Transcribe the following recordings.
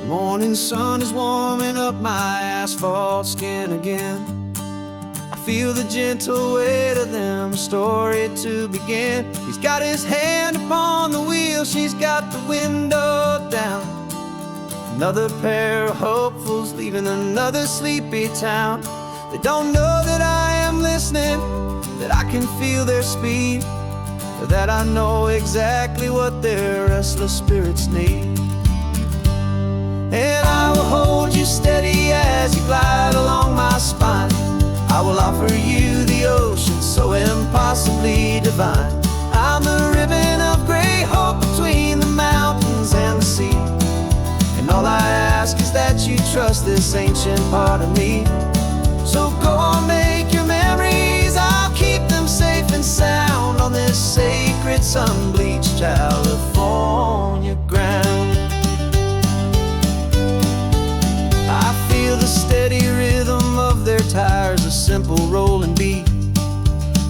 Morning sun is warming up my asphalt skin again. I feel the gentle weight of them, a story to begin. He's got his hand upon the wheel, she's got the window down. Another pair of hopefuls leaving another sleepy town. They don't know that I am listening, that I can feel their speed, or that I know exactly what their restless spirits need. And I will hold you steady as you glide along my spine. I will offer you the ocean so impossibly divine. I'm the ribbon of gray hope between the mountains and the sea. And all I ask is that you trust this ancient part of me. So go on, make your memories, I'll keep them safe and sound on this sacred sun-bleached California ground. I feel the steady rhythm of their tires, a simple rolling beat.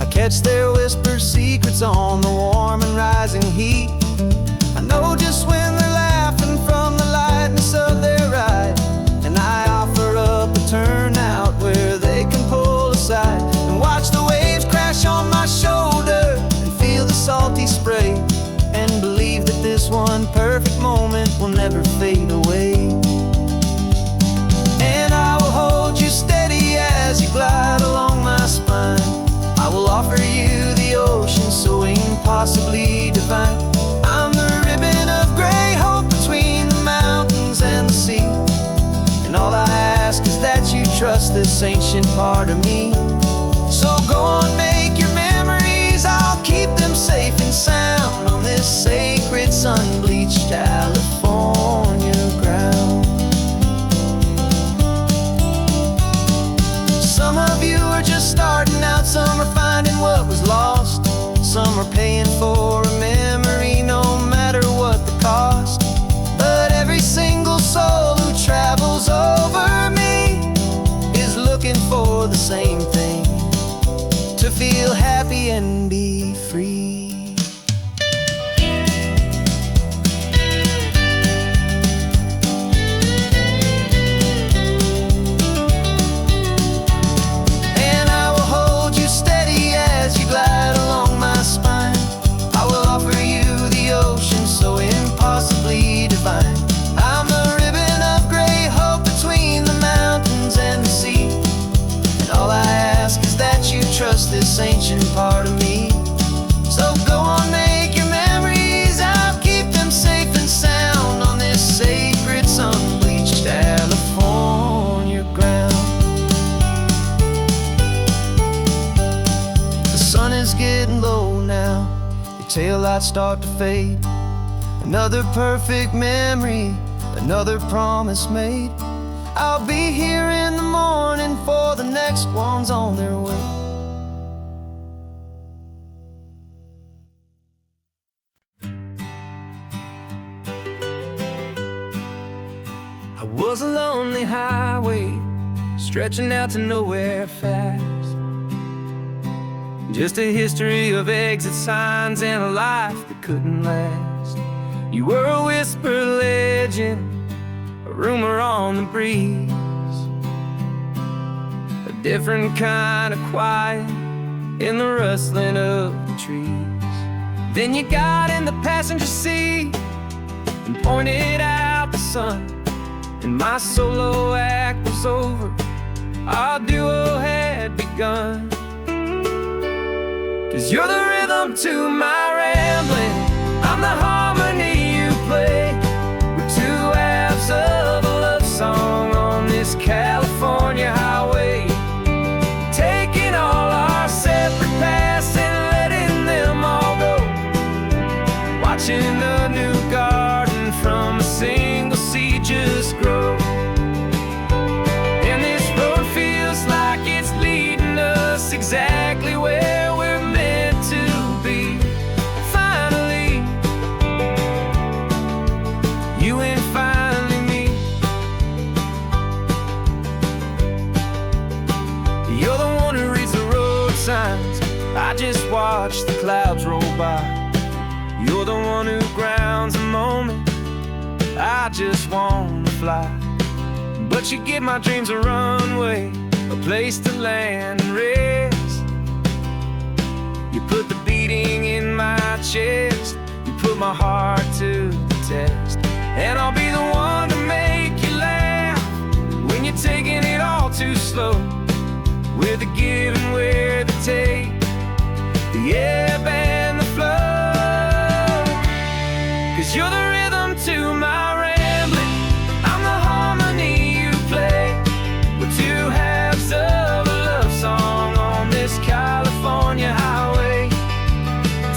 I catch their whispered secrets on the warm and rising heat. I know just when they're laughing from the lightness of their ride, and I offer up a turnout where they can pull aside and watch the waves crash on my shoulder and feel the salty spray, and believe that this one perfect moment will never fade away. And I will hold you steady as you glide along my spine. I will offer you the ocean so impossibly divine. I'm the ribbon of gray hope between the mountains and the sea. And all I ask is that you trust this ancient part of me. So go on, make your memories, I'll keep them safe and sound on this sacred sun-bleached California ground. Some of you are just starting out, some are finding what was lost. Some are paying for a memory no matter what the cost. But every single soul who travels over me is looking for the same thing, to feel happy and be free. Trust this ancient part of me. So go on, make your memories, I'll keep them safe and sound on this sacred sun-bleached California ground. The sun is getting low now, your taillights start to fade. Another perfect memory, another promise made. I'll be here in the morning for the next ones on their way. Was a lonely highway stretching out to nowhere fast. Just a history of exit signs and a life that couldn't last. You were a whisper legend, a rumor on the breeze, a different kind of quiet in the rustling of the trees. Then you got in the passenger seat and pointed out the sun, and my solo act was over, our duo had begun. 'Cause you're the rhythm to my rambling, I'm the harmony you play. We're two halves of a love song on this California highway, taking all our separate paths and letting them all go, watching a new garden from a single seed just grow. And this road feels like it's leading us exactly where we're meant to be. Finally, you and finally me. You're the one who reads the road signs, I just watch the clouds roll by. You're the one who grounds a moment I just wanna fly. But you give my dreams a runway, a place to land and rest. You put the beating in my chest, you put my heart to the test. And I'll be the one to make you laugh when you're taking it all too slow. With the give and with the take, the ebb and the flow. 'Cause you're the rhythm to my rambling, I'm the harmony you play. We're two halves of a love song on this California highway,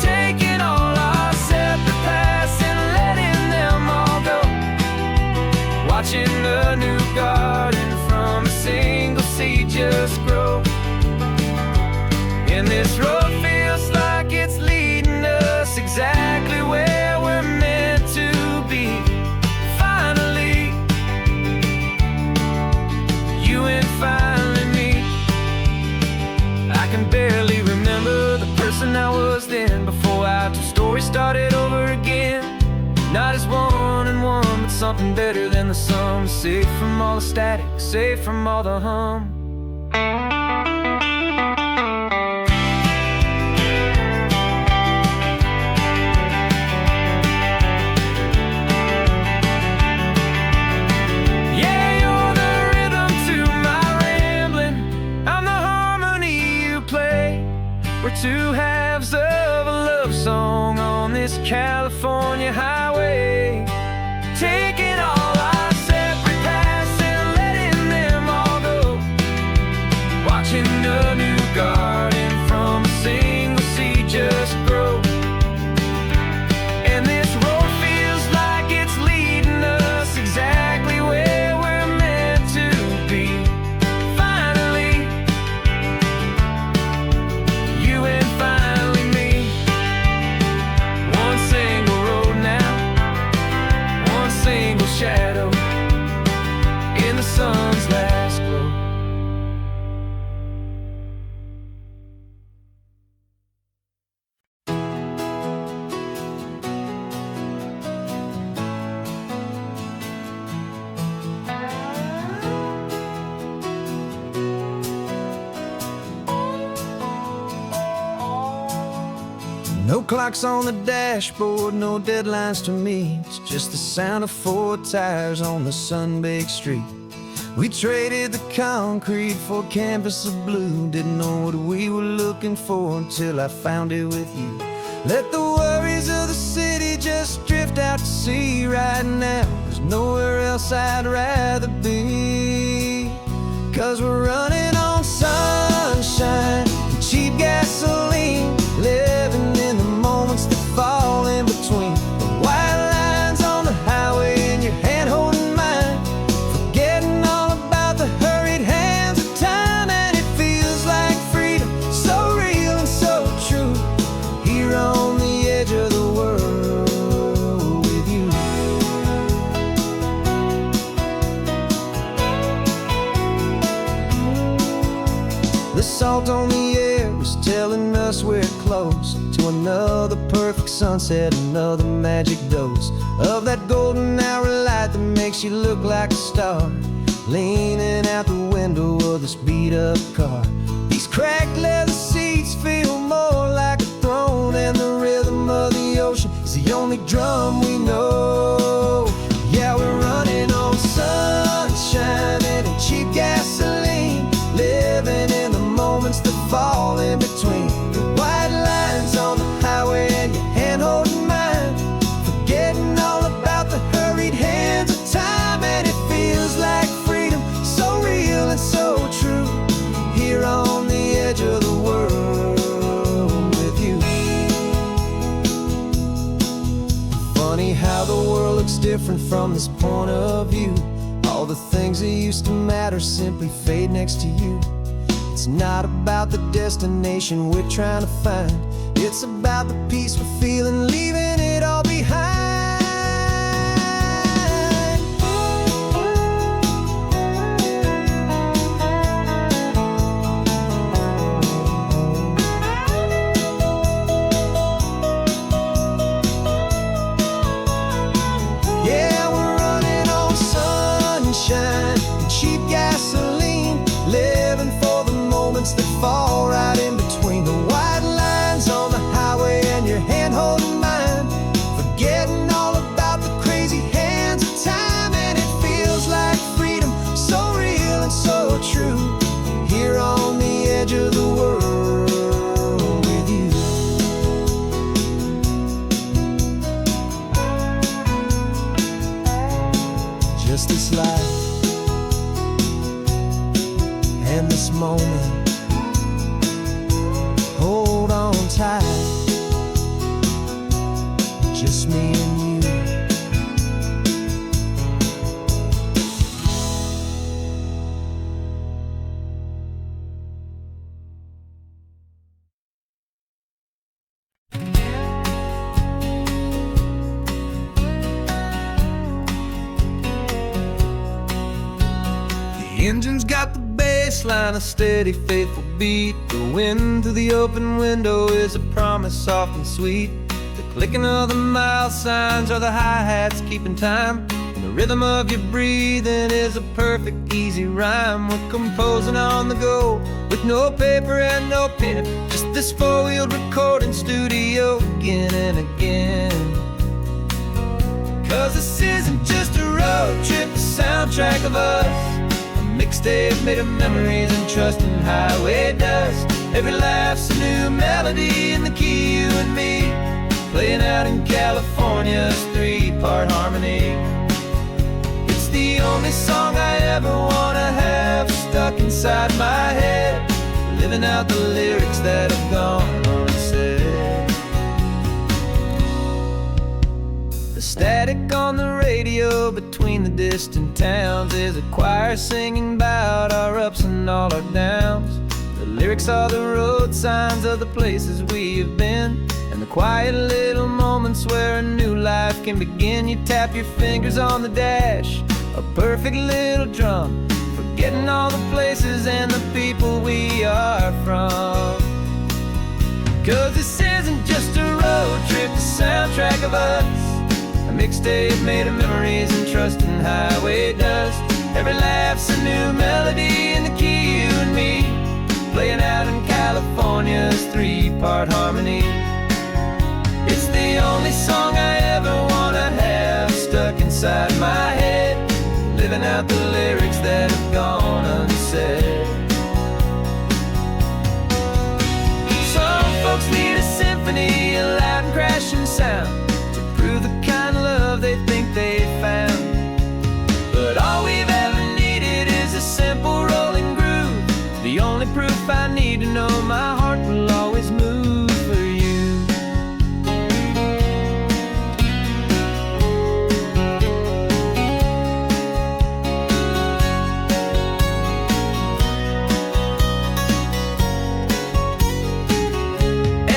taking all our separate paths and letting them all go. Watching a new garden from a single seed just grow. And this road feels like it's leading us exactly where we're meant to be. Finally, you and finally me. I can barely remember the person I was then, before our two stories started over again. Not as one and one, but something better than the sum. Safe from all the static, safe from all the hum. We're two halves of a love song on this California highway, taking all our separate paths and letting them all go. Watching a new garden from a single seed just grow. And this road feels like it's leading us exactly where we're meant to be. Finally, you and finally me. One single road now, one single shadow in the sun's last glow. No clocks on the dashboard, no deadlines to meet. It's just the sound of 4 tires on the sun-baked street. We traded the concrete for a canvas of blue. Didn't know what we were looking for until I found it with you. Let the worries of the city just drift out to sea. Right now, there's nowhere else I'd rather be. 'Cause we're running on sunshine and cheap gasoline, living in the moments that fall in between. The white lines on the highway and your hand holding mine, forgetting all about the hurried hands of time. And it feels like freedom, so real and so true, here on the edge of the world with you. The salt on the air is telling us we're close to another perfect sunset, another magic dose of that golden hour light that makes you look like a star, leaning out the window of this beat-up car. These cracked leather seats feel more like a throne, and the rhythm of the ocean is the only drum we know. Yeah, we're running on sunshine and cheap gasoline, living in the moments that fall in between. The white lines on the highway and your hand holding mine, forgetting all about the hurried hands of time. And it feels like freedom, so real and so true, here on the edge of the world with you. Funny how the world looks different from this point of view. All the things that used to matter simply fade next to you. It's not about the destination we're trying to find, it's about the peace we're feeling, leaving it all behind. Yeah, we're just this life and this moment. Hold on tight, just me and you. The engine's got the bass line, a steady, faithful beat. The wind through the open window is a promise soft and sweet. The clicking of the mile signs are the hi-hats keeping time. And the rhythm of your breathing is a perfect, easy rhyme. We're composing on the go with no paper and no pen, just this four-wheeled recording studio again and again. 'Cause this isn't just a road trip, the soundtrack of us. Mixtape made of memories and trust in highway dust. Every laugh's a new melody in the key, you and me, playing out in California's three-part harmony. It's the only song I ever wanna have stuck inside my head, living out the lyrics that have gone unsaid. The static on the radio between the distant towns is a choir singing about our ups and all our downs. The lyrics are the road signs of the places we have been, and the quiet little moments where a new life can begin. You tap your fingers on the dash, a perfect little drum, forgetting all the places and the people we are from. 'Cause this isn't just a road trip, the soundtrack of us. A mixtape made of memories and trust in highway dust. Every laugh's a new melody in the key, you and me, playing out in California's three-part harmony. It's the only song I ever wanna have stuck inside my head, living out the lyrics that have gone unsaid. Some folks need a symphony, a loud and crashing sound, the kind of love they think they found. But all we've ever needed is a simple rolling groove, the only proof I need to know my heart will always move for you.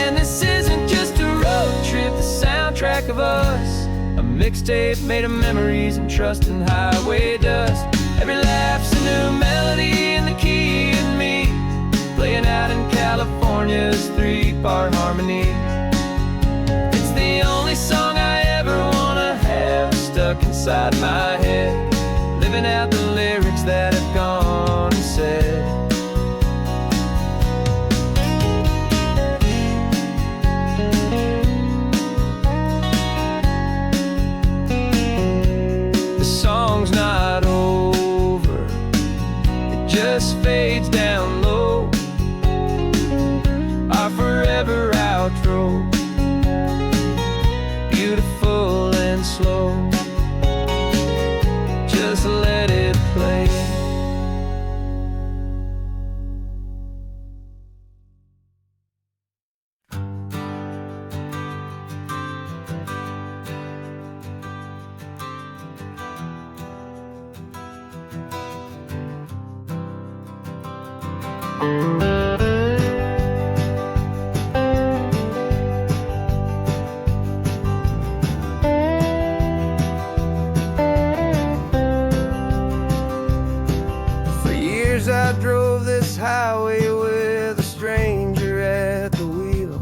And this isn't just a road trip, the soundtrack of us. A mixtape made of memories and trust in highway dust. Every laugh's a new melody in the key, and me, playing out in California's three-part harmony. It's the only song I ever wanna have stuck inside my head, living out the lyrics that have gone unsaid. Not over, it just fades down low, our forever outro, beautiful and slow, just let it play. For years I drove this highway with a stranger at the wheel,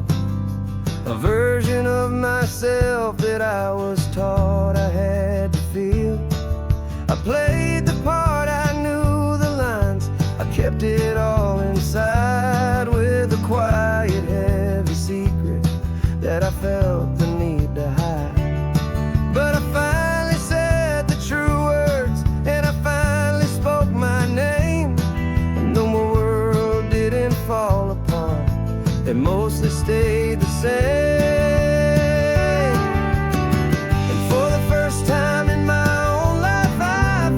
a version of myself that I was taught I had to feel. I played the part, I knew the lines, I kept it all inside with a quiet, heavy secret that I felt the need to hide. But I finally said the true words, and I finally spoke my name, and though my world didn't fall apart, it mostly stayed the same. And for the first time in my own life, I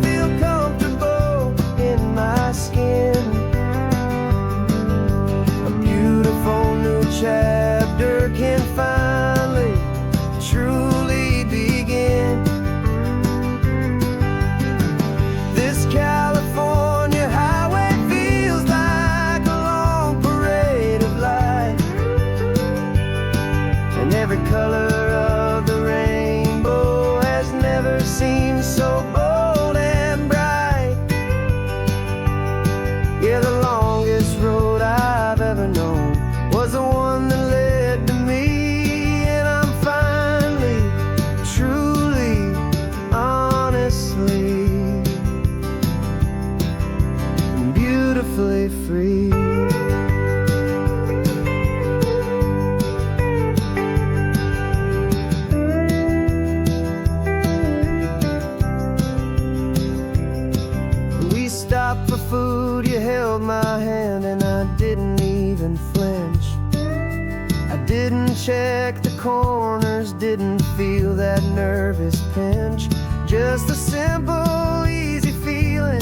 check the corners, didn't feel that nervous pinch. Just a simple, easy feeling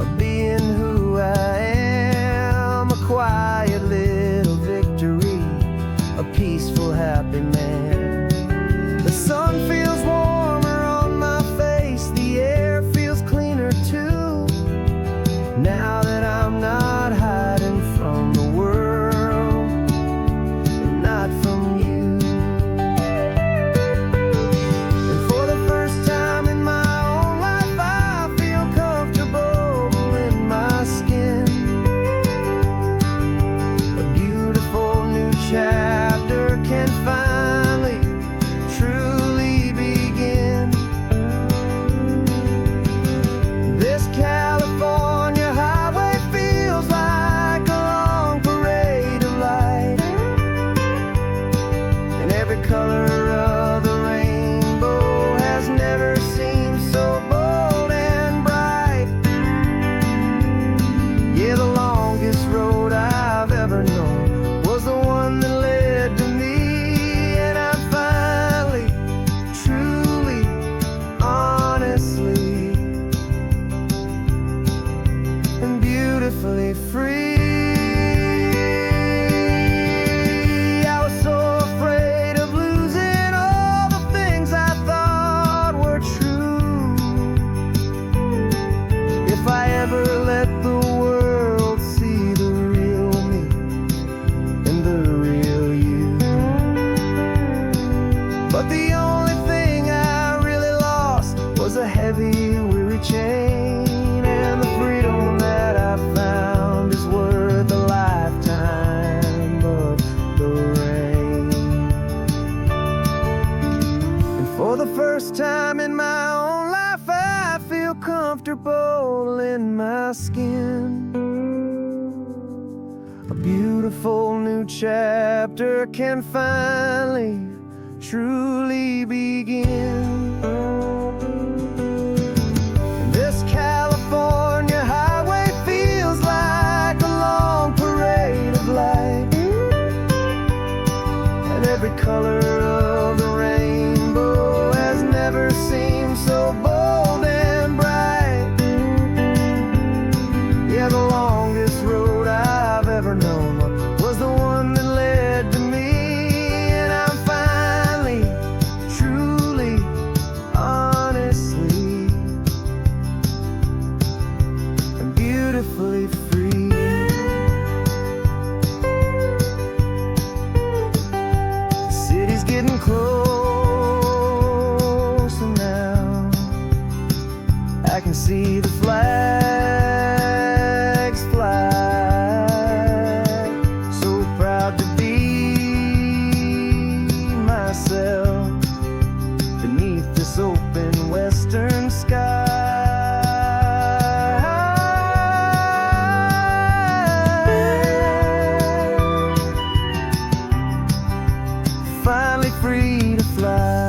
of being who I am. A quiet little victory, a peaceful, happy man. The sun feels warmer on my face, the air feels cleaner too, now that I'm not hiding from the world and not from you. And for the first time in my own life, I feel comfortable in my skin. A beautiful new chapter can finally truly begin. This California highway feels like a long parade of light, and every color of the rainbow has never seemed so bold and bright. Yeah, the longest road I've ever known was the one that led to me, and I'm finally, truly, honestly, and beautifully free. I was so afraid of losing all the things I thought were true. If I ever let the world see the real me and the real you. But the only thing I really lost was a heavy, weary chain, and the freedom that I found is worth a lifetime of the rain. And for the first time in my own life, I feel comfortable in my skin. A beautiful new chapter can finally, truly begin. This California highway feels like a long parade of light, and every color of the rainbow has never seemed so bold and bright. Yeah, the longest road I've ever known was the one that led to me, and I'm finally, truly, honestly, and beautifully free. The city's getting closer now. I can see the flags fly. So proud to be myself beneath this open western sky. Finally free to fly.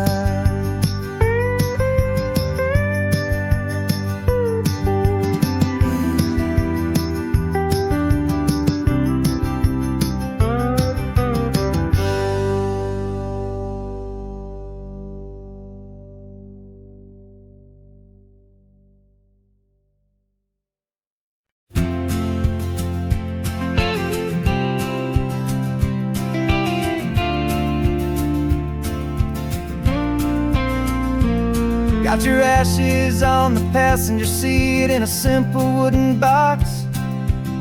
Got your ashes on the passenger seat in a simple wooden box.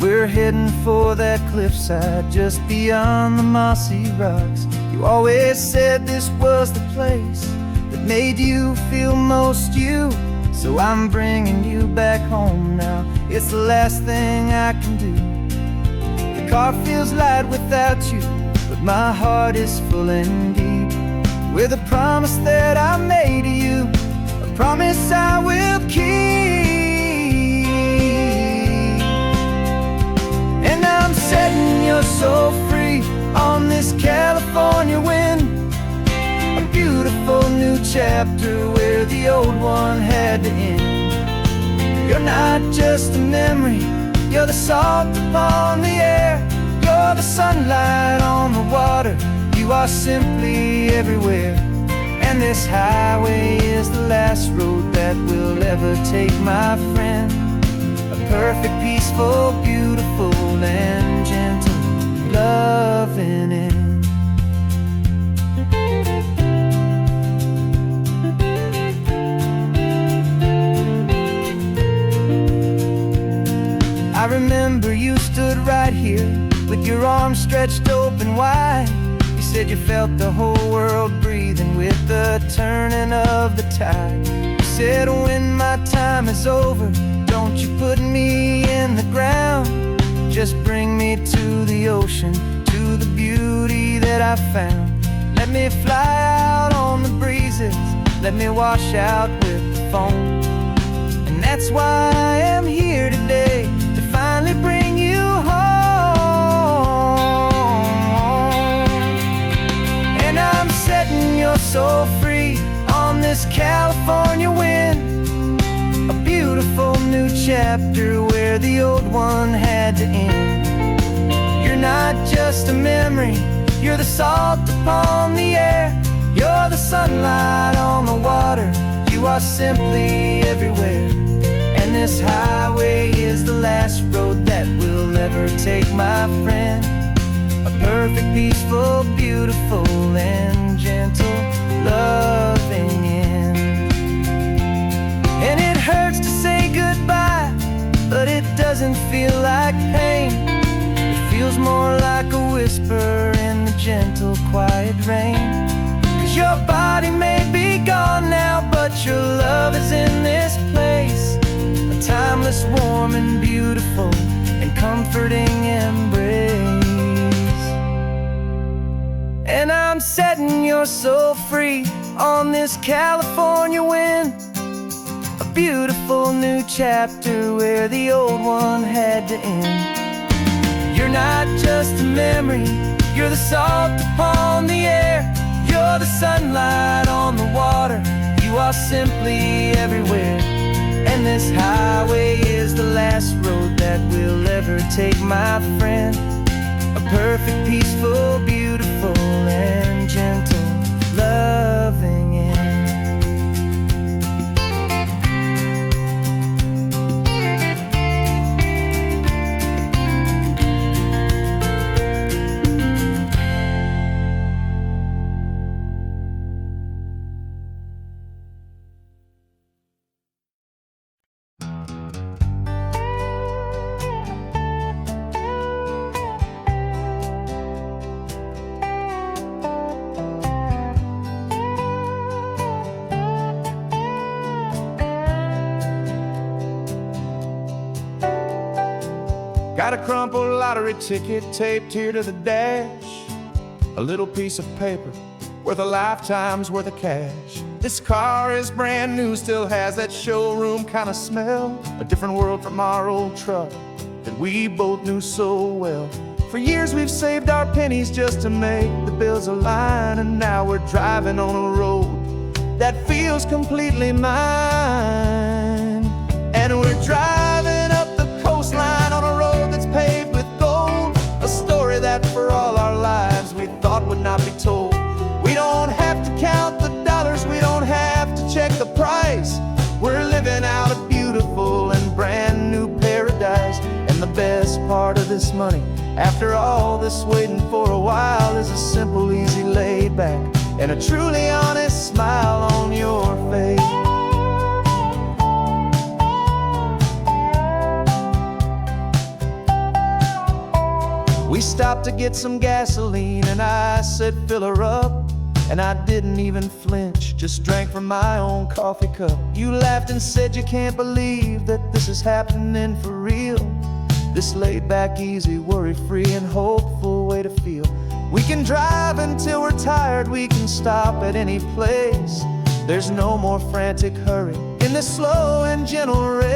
We're heading for that cliffside just beyond the mossy rocks. You always said this was the place that made you feel most you. So I'm bringing you back home now. It's the last thing I can do. The car feels light without you, but my heart is full and deep with a promise that I made to you, a promise I will keep. And I'm setting your soul free on this California wind, a beautiful new chapter where the old one had to end. You're not just a memory, you're the salt upon the air, you're the sunlight on the water. You You are simply everywhere, and this highway is the last road that will ever take, my friend. A perfect, peaceful, beautiful, and gentle, loving end. I remember you stood right here with your arms stretched open wide. You said you felt the whole world breathing with the turning of the tide. You said, when my time is over, don't you put me in the ground. Just bring me to the ocean, to the beauty that I found. Let me fly out on the breezes, let me wash out with the foam. And that's why I am here today, to finally bring you home. And I'm setting your soul free on this California wind, a beautiful new chapter where the old one had to end. You're not just a memory, you're the salt upon the air, you're the sunlight on the water. You are simply everywhere, and this highway is the last road that we'll ever take, my friend. A perfect, peaceful, beautiful, and gentle, loving end. And it hurts to say goodbye, but it doesn't feel like pain. It feels more like a whisper in the gentle, quiet rain. 'Cause your body may be gone now, but your love is in this place, a timeless, warm, and beautiful, and comforting embrace. And I'm setting your soul free on this California wind, a beautiful new chapter where the old one had to end. You're not just a memory, you're the salt upon the air, you're the sunlight on the water. You are simply everywhere, and this highway is the last road that we'll ever take, my friend. A perfect, peaceful, beautiful, and gentle, loving end. Got a crumpled lottery ticket taped here to the dash, a little piece of paper worth a lifetime's worth of cash. This car is brand new, still has that showroom kind of smell, a different world from our old truck that we both knew so well. For years we've saved our pennies just to make the bills align, and now we're driving on a road that feels completely mine. And we're driving up the coastline on a road that's paved with gold, a story that for all our lives we thought would not be told. We don't have to count the dollars, we don't have to check the price. We're living out a beautiful and brand new paradise. And the best part of this money, after all this waiting for a while, is a simple, easy, laid back, and a truly honest smile on your face. We stopped to get some gasoline, and I said, fill her up. And I didn't even flinch, just drank from my own coffee cup. You laughed and said you can't believe that this is happening for real. This laid back, easy, worry-free, and hopeful way to feel. We can drive until we're tired, we can stop at any place. There's no more frantic hurry in this slow and gentle race.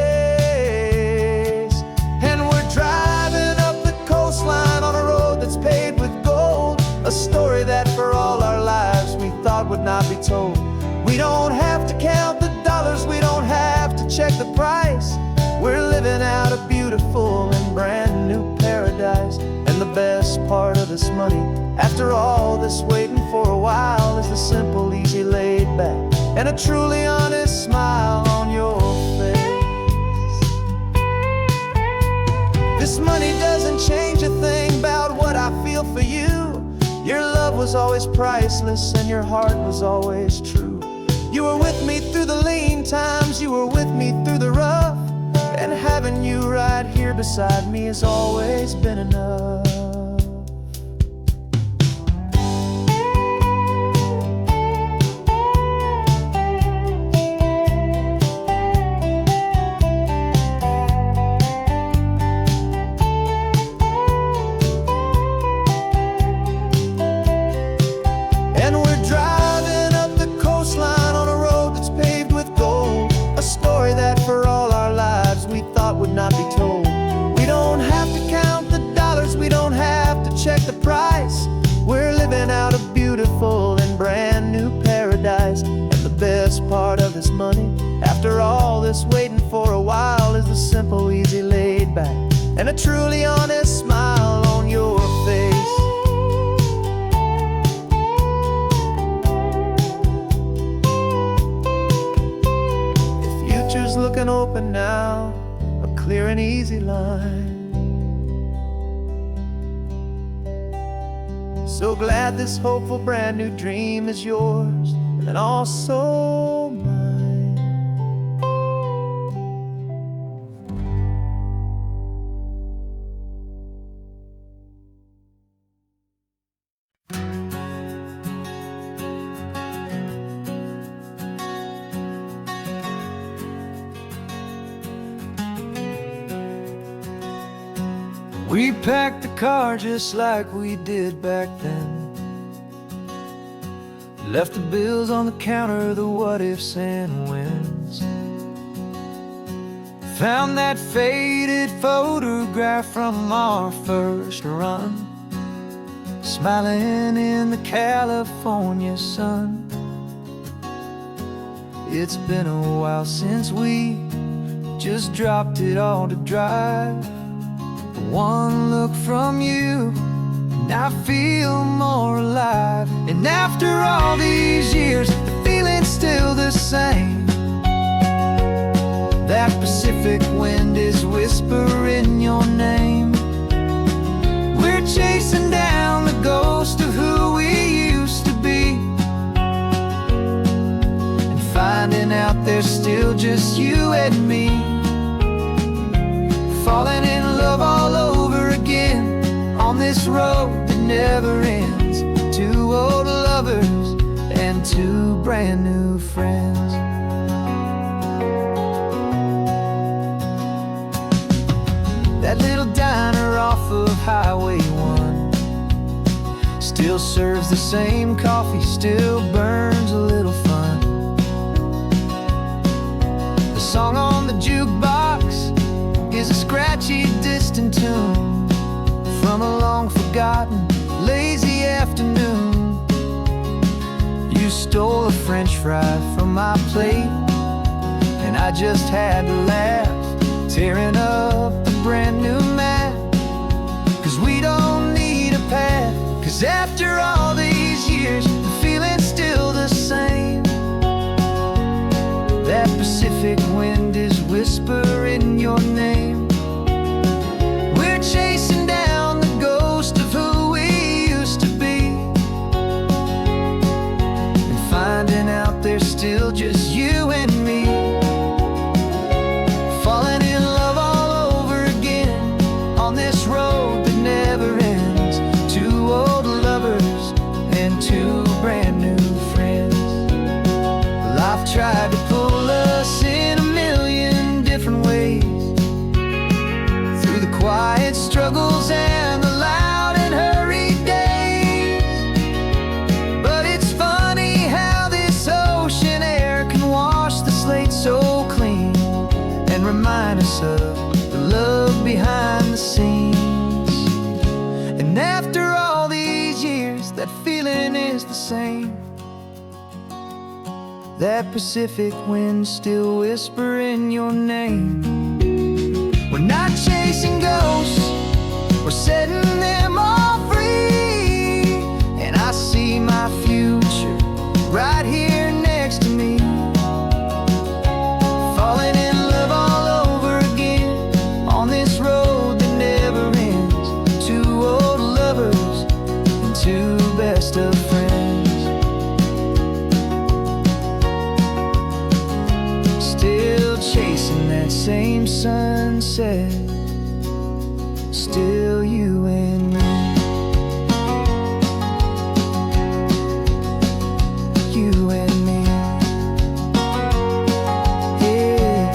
And we're driving up the coastline on a road that's paved with gold, a story that for all our lives we thought would not be told. We don't have to count the dollars, we don't have to check the price. We're living out a beautiful and brand new paradise. And the best part of this money, after all this waiting for a while, is the simple, easy, laid back, and a truly honest smile on your face. This money doesn't change a thing about what I feel for you. Your love was always priceless and your heart was always true. You were with me through the lean times, you were with me through the rough, and having you right here beside me has always been enough. And we're driving up the coastline on a road that's paved with gold, a story that for all our lives we thought would not be told. We don't have to count the dollars, we don't have to check the price. We're living out a beautiful and brand new paradise. And the best part of this money, after all this waiting for a while, is the simple, easy, laid back, and a truly honest smile on your face. Looking open now, a clear and easy line. So glad this hopeful brand new dream is yours and also mine. We packed the car just like we did back then. Left the bills on the counter, the what ifs and whens. Found that faded photograph from our first run, smiling in the California sun. It's been a while since we just dropped it all to drive. One look from you, and I feel more alive. And after all these years, the feeling's still the same. That Pacific wind is whispering your name. We're chasing down the ghost of who we used to be, and finding out there's still just you and me. Falling in love all over again on this road that never ends. Two old lovers and two brand new friends. That little diner off of Highway 1 still serves the same coffee, still burns a little fun. The song on the jukebox is a scratchy, distant tune from a long-forgotten, lazy afternoon. You stole a French fry from my plate, and I just had to laugh, tearing up the brand new map. 'Cause we don't need a path, 'cause after all these years, the feeling's still the same. That Pacific wind is whispering your name. We're chasing down the ghost of who we used to be, and finding out there's still just you and me. Falling in love all over again on this road that never ends. Two old lovers and two brand new friends. Life tried to pull us in a million different ways, through the quiet struggles and the loud and hurried days. But it's funny how this ocean air can wash the slate so clean, and remind us of the love behind the scenes. And after all these years, that feeling is the same. That Pacific wind still whispering your name. We're not chasing ghosts, we're setting them that same sunset, still you and me. You and me. Yeah,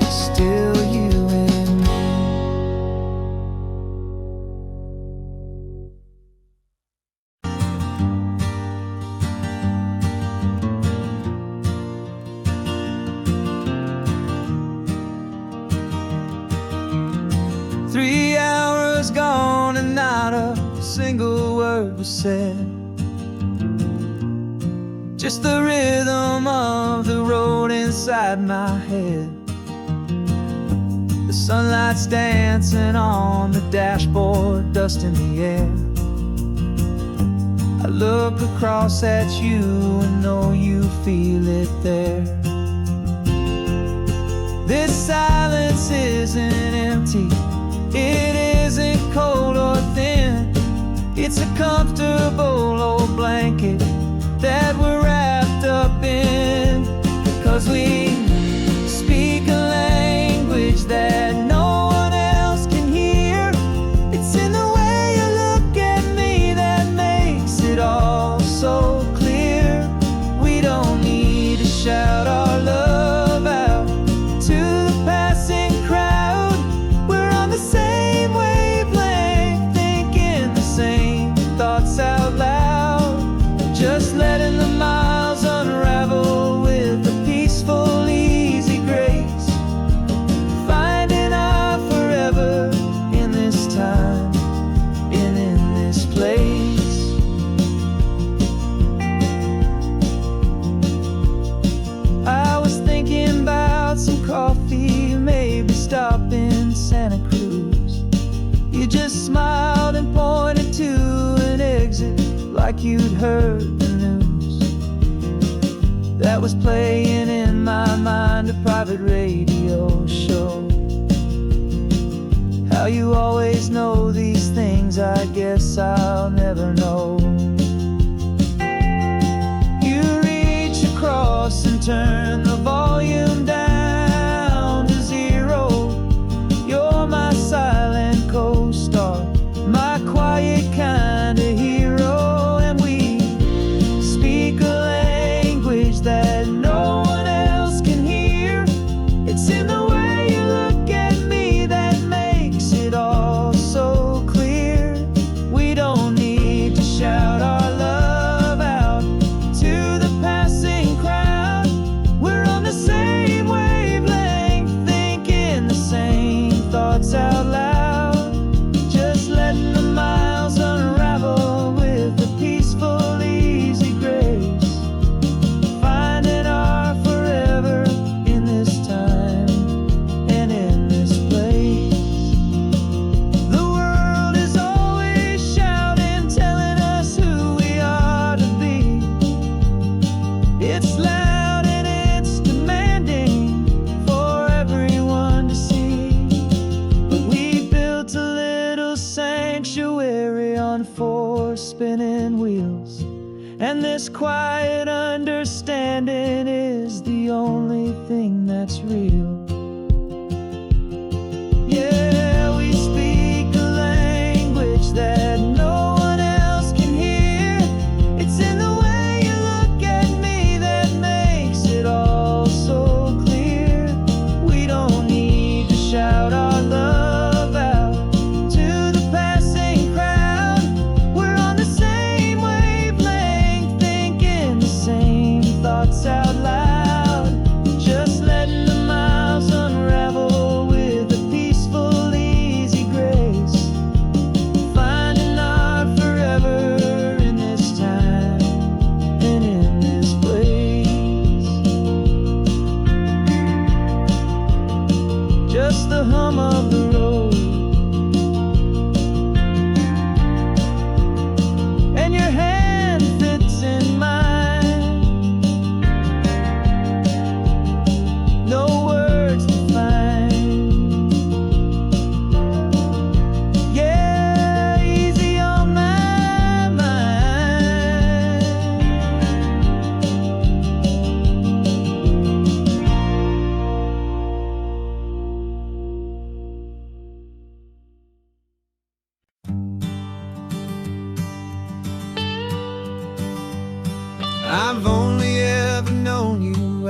still you and me. 3 hours gone and not a single word was said. Just the rhythm of the road inside my head. The sunlight's dancing on the dashboard, dust in the air. I look across at you and know you feel it there. This silence isn't empty, it isn't cold or thin. It's a comfortable old blanket that we're wrapped up in. 'Cause we speak a language that no one else can hear. It's in the way you look at me that makes it all so clear. We don't need to shout our love out to the passing crowd. We're on the same wavelength, thinking the same thoughts out loud. Just letting the miles unravel with a peaceful, easy grace. Finding our forever in this time and in this place. I was thinking about some coffee, maybe stop in Santa Cruz. You just smiled and pointed to an exit like you'd heard the news. That was playing in my mind, a private radio show. How you always know these things, I guess I'll never know. You reach across and turn the volume down to 0. You're my silent co-star, my quiet kind of hero. And we speak a language that no one else can hear. It's in the way you look at me that makes it all so clear. We don't need to shout our love out to the passing crowd. We're on the same wavelength, thinking the same thoughts out loud. Just letting the miles unravel with a peaceful, easy grace. Finding our forever in this time and in this place. The world is always shouting, telling us who we are to be. It's loud and it's demanding for everyone to see. But we built a little sanctuary on 4 spinning wheels, and this quiet understanding is the only thing that's real. Yeah, we speak a language that no one else can hear. It's in the way you look at me that makes it all so clear. We don't need to shout our love out to the passing crowd. We're on the same wavelength, thinking the same thoughts out loud. Just letting the miles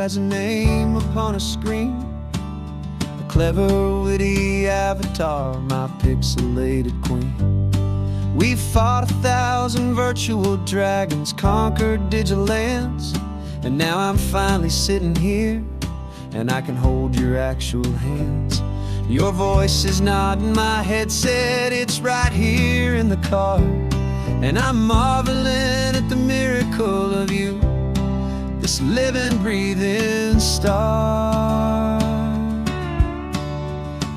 as a name upon a screen. A clever, witty avatar, my pixelated queen. We fought 1,000 virtual dragons, conquered digital lands, and now I'm finally sitting here, and I can hold your actual hands. Your voice is not in my headset, it's right here in the car, and I'm marveling at the miracle of you, this living, breathing star.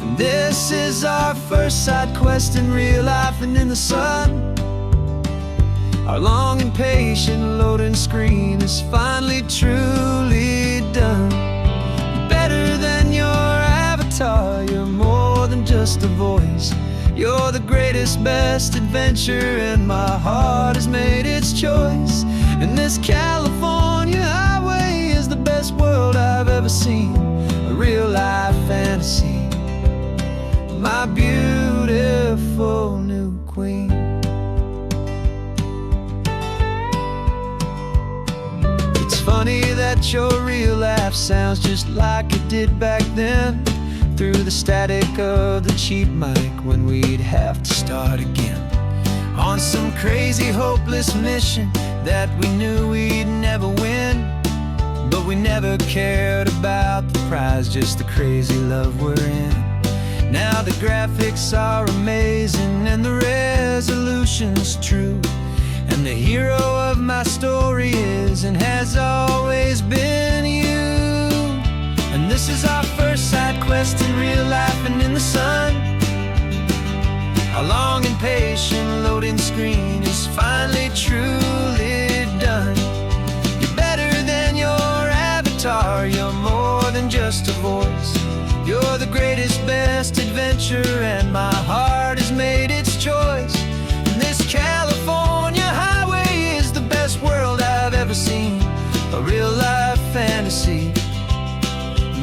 And this is our first side quest in real life and in the sun. Our long and patient loading screen is finally truly done. Better than your avatar, you're more than just a voice. You're the greatest, best adventure, and my heart has made its choice. And this California highway is the best world I've ever seen, a real life fantasy, my beautiful new queen. It's funny that your real life sounds just like it did back then, through the static of the cheap mic when we'd have to start again, on some crazy hopeless mission that we knew we'd never win. But we never cared about the prize, just the crazy love we're in. Now the graphics are amazing and the resolution's true, and the hero of my story is and has always been you. And this is our first side quest in real life and in the sun. Our long and patient loading screen is finally truly done. You're better than your avatar, you're more than just a voice. You're the greatest, best adventure, and my heart has made its choice. And this California highway is the best world I've ever seen, a real life fantasy,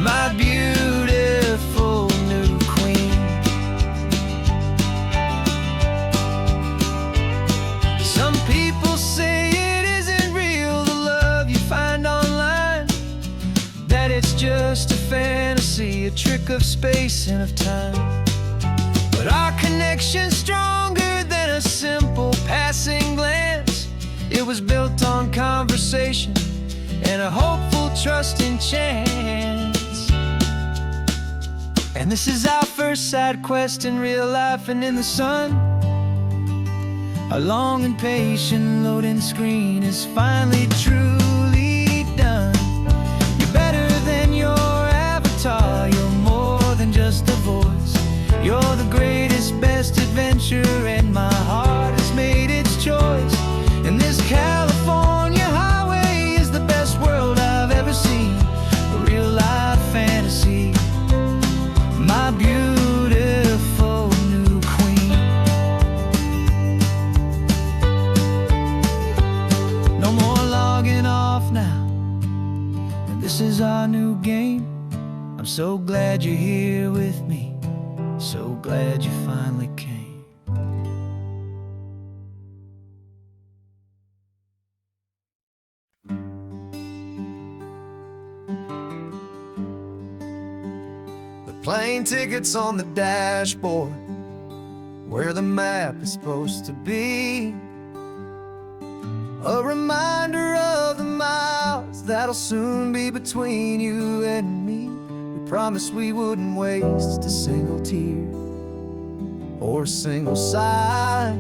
my beautiful new queen. Some people say it isn't real, the love you find online, that it's just a fantasy, a trick of space and of time. But our connection's stronger than a simple passing glance. It was built on conversation and a hopeful, trusting chance. And this is our first side quest in real life and in the sun. Our long and patient loading screen is finally truly done. You're better than your avatar, you're more than just a voice. You're the greatest, best adventure, and my heart has made its choice. And this California highway is the best world I've ever seen, a real life fantasy, my beautiful new queen. No more logging off now, and this is our new game. I'm so glad you're here with me, so glad you finally came. Plane tickets on the dashboard, where the map is supposed to be. A reminder of the miles that'll soon be between you and me. We promised we wouldn't waste a single tear or a single sigh.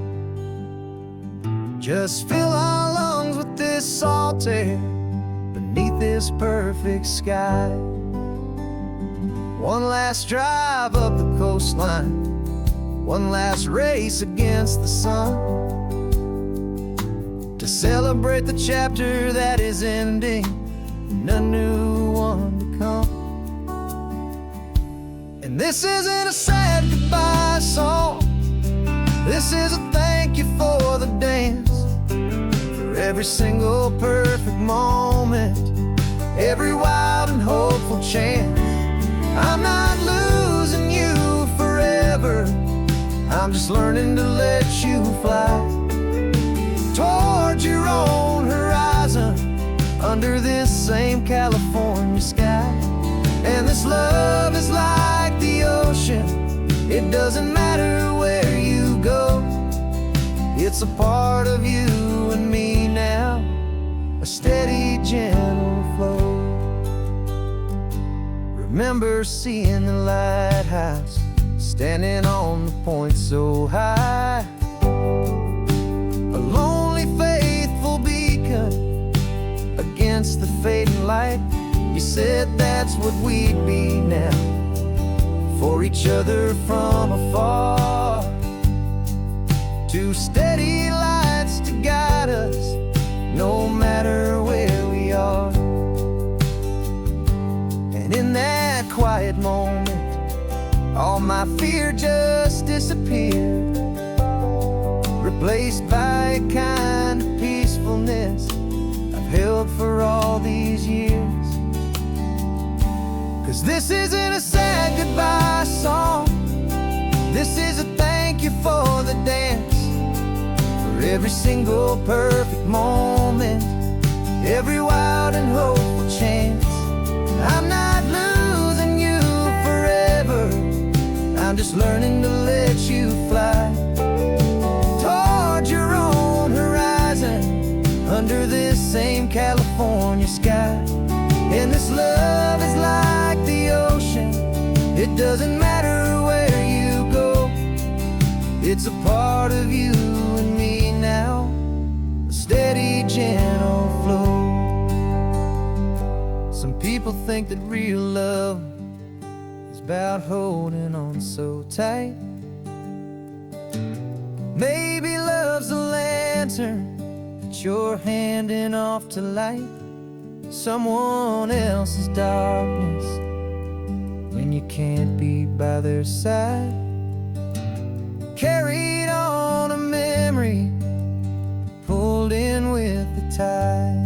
Just fill our lungs with this salt air beneath this perfect sky. One last drive up the coastline, one last race against the sun, to celebrate the chapter that is ending and a new one to come. And this isn't a sad goodbye song, this is a thank you for the dance, for every single perfect moment, every wild and hopeful chance. I'm not losing you forever, I'm just learning to let you fly towards your own horizon, under this same California It's a part of you and me now, a steady, gentle flow. Remember seeing the lighthouse, standing on the point so high, a lonely, faithful beacon against the fading light. You said that's what we'd be now, for each other from afar. Two steady lights to guide us, no matter where we are. And in that quiet moment, all my fear just disappeared, replaced by a kind of peacefulness I've held for all these years. 'Cause this isn't a sad goodbye song, this is a thank you for the dance, for every single perfect moment, every wild and hopeful chance. I'm not losing you forever, I'm just learning to let you fly toward your own horizon, under this same California sky. And this love is like the ocean, it doesn't matter where you go, it's a part of you and me now, a steady, gentle flow. Some people think that real love is about holding on so tight. Maybe love's a lantern that you're handing off to light someone else's darkness when you can't be by their side. Carried on a memory, pulled in with the tide.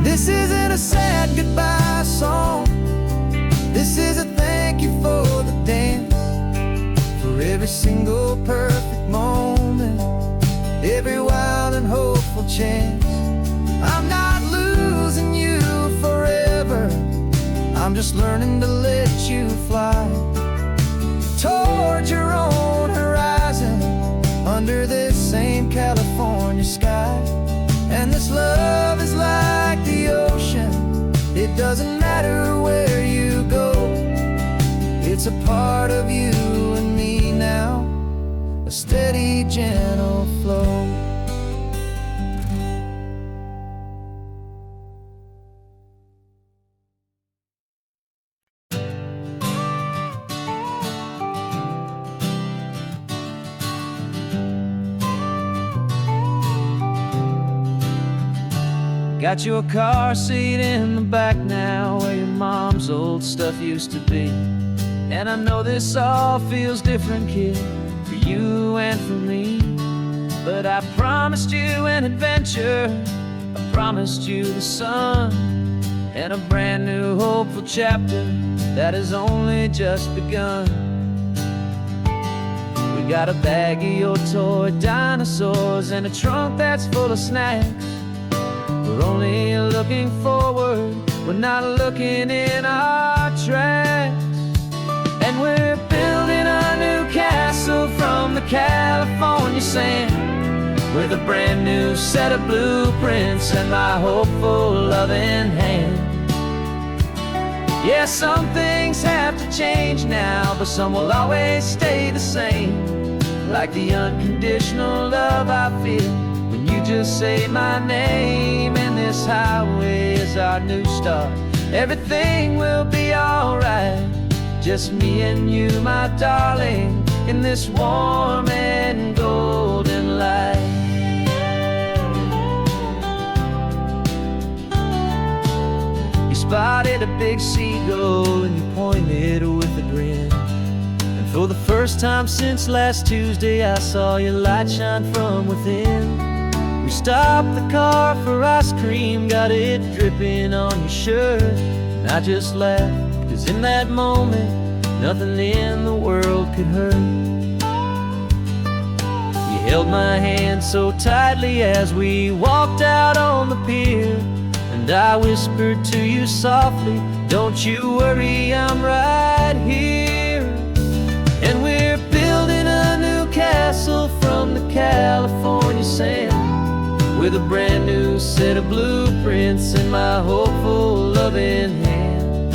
This isn't a sad goodbye song, this is a thank you for the dance, for every single perfect moment, every wild and hopeful chance. I'm not losing you forever, I'm just learning to let you fly toward your own horizon, under this same California sky. And this love is like the ocean, it doesn't matter where you go, it's a part of you and me now, a steady, gentle flow. Got your car seat in the back now, where your mom's old stuff used to be. And I know this all feels different, kid, for you and for me. But I promised you an adventure, I promised you the sun, and a brand new hopeful chapter that has only just begun. We got a bag of your toy dinosaurs and a trunk that's full of snacks. We're only looking forward, we're not looking in our tracks. And we're building a new castle from the California sand, with a brand new set of blueprints and my hopeful loving hand. Yeah, some things have to change now, but some will always stay the same, like the unconditional love I feel when you just say my name. And this highway is our new start, everything will be alright, just me and you, my darling, in this warm and golden light. You spotted a big seagull and you pointed with a grin, and for the first time since last Tuesday I saw your light shine from within. We stopped the car for ice cream, got it dripping on your shirt, and I just laughed, 'cause in that moment nothing in the world could hurt. You held my hand so tightly as we walked out on the pier. And I whispered to you softly, don't you worry, I'm right here. And we're building a new castle from the California sand, with a brand new set of blueprints in my hopeful, loving hand.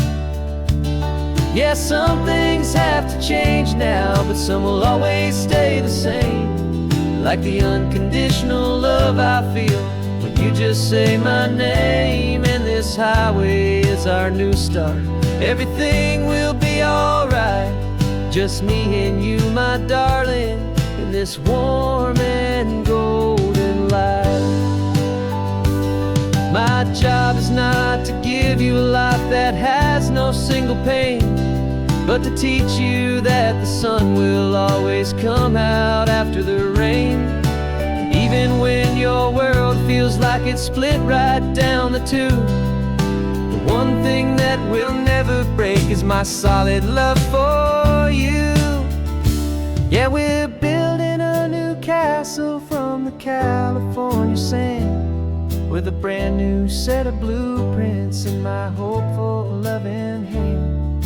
Yeah, some things have to change now, but some will always stay the same. Like the unconditional love I feel when you just say my name. And this highway is our new start. Everything will be alright. Just me and you, my darling, in this warm and golden light. My job is not to give you a life that has no single pain, but to teach you that the sun will always come out after the rain. Even when your world feels like it's split right down the two, the one thing that will never break is my solid love for you. Yeah, we're building a new castle from the California sand, with a brand new set of blueprints in my hopeful, loving hand.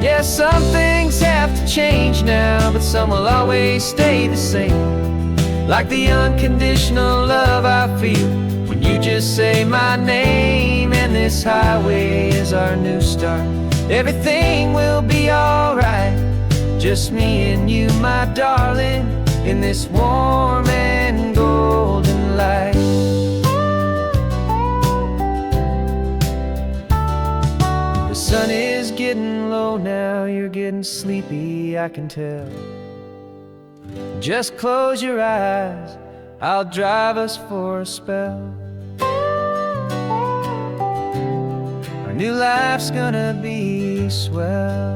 Yeah, some things have to change now, but some will always stay the same. Like the unconditional love I feel when you just say my name. And this highway is our new start. Everything will be alright. Just me and you, my darling, in this warm and golden light. The sun is getting low now, you're getting sleepy, I can tell. Just close your eyes, I'll drive us for a spell. Our new life's gonna be swell.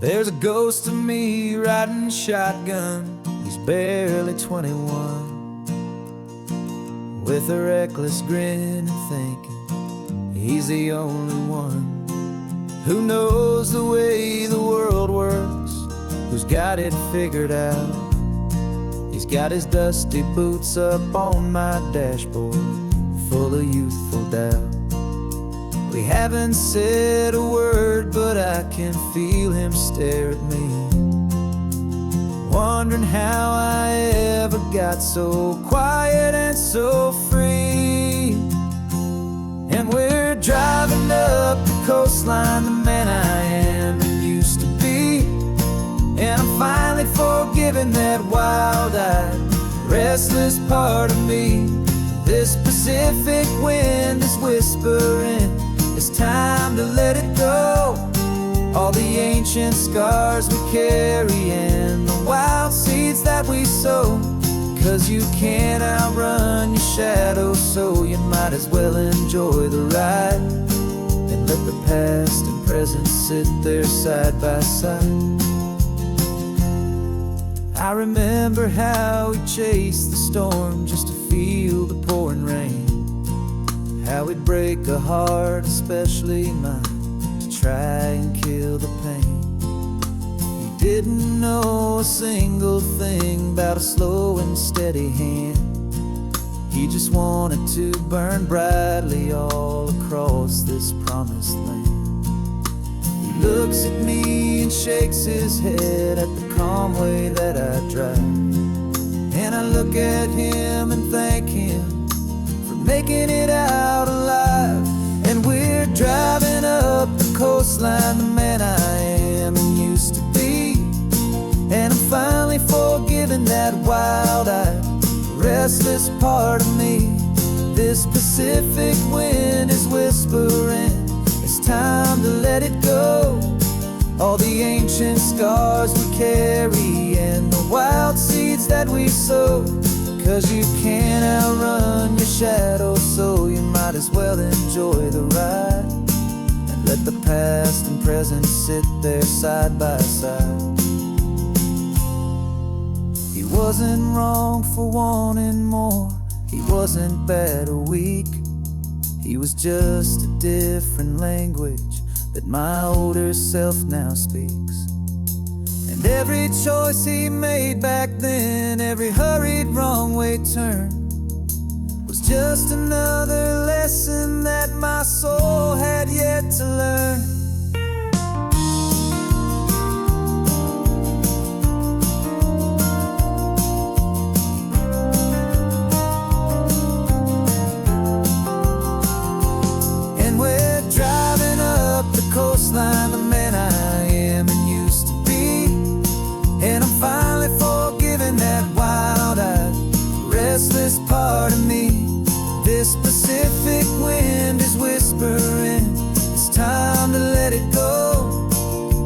There's a ghost of me riding shotgun. He's barely 21, with a reckless grin and thinking he's the only one who knows the way the world works, who's got it figured out. He's got his dusty boots up on my dashboard, full of youthful doubt. We haven't said a word, but I can feel him stare at me, wondering how I ever got so quiet and so free. And we're driving up the coastline, the man I am and used to be. And I'm finally forgiving that wild-eyed, restless part of me. This Pacific wind is whispering, it's time to let it go. All the ancient scars we carry and the wild seeds that we sow. 'Cause you can't outrun your shadow, so you might as well enjoy the ride and let the past and present sit there side by side. I remember how we chased the storm just to feel the pouring rain, how we'd break a heart, especially mine, to try and kill the pain. He didn't know a single thing about a slow and steady hand. He just wanted to burn brightly all across this promised land. He looks at me and shakes his head at the calm way that I drive, and I look at him and thank him for making it out alive. And we're driving up the coastline, the man I am and used to be. And I'm finally forgiving that wild-eyed, restless part of me. This Pacific wind is whispering, it's time to let it go. All the ancient scars we carry and the wild seeds that we sow. 'Cause you can't outrun your shadow, so you might as well enjoy the ride and let the past and present sit there side by side. He wasn't wrong for wanting more, He wasn't bad or weak, he was just a different language that my older self now speaks. And every choice he made back then, every hurried wrong way turn, was just another lesson that my soul had yet to learn. And we're driving up the coastline, the man I am and used to be, and I'm finally forgiving that wild-eyed, restless part of me. This Pacific wind is whispering, it's time to let it go.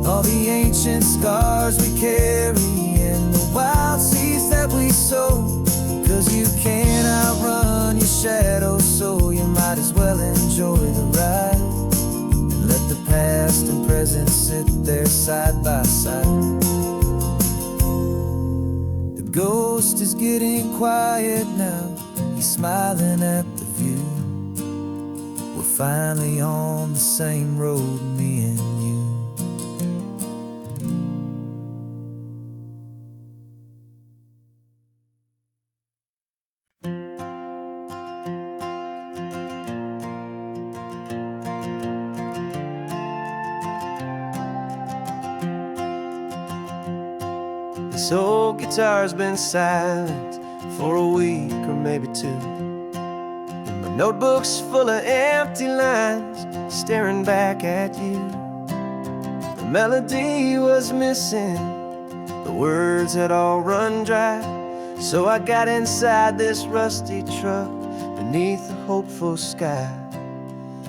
All the ancient scars we carry and the wild seeds that we sow. 'Cause you can't outrun your shadow, so you might as well enjoy the ride. And let the past and present sit there side by side. The ghost is getting quiet now, he's smiling at the view. We're finally on the same road, me and you. This old guitar's been silent for a week or maybe two. And my notebook's full of empty lines staring back at you. The melody was missing, the words had all run dry. So I got inside this rusty truck beneath a hopeful sky,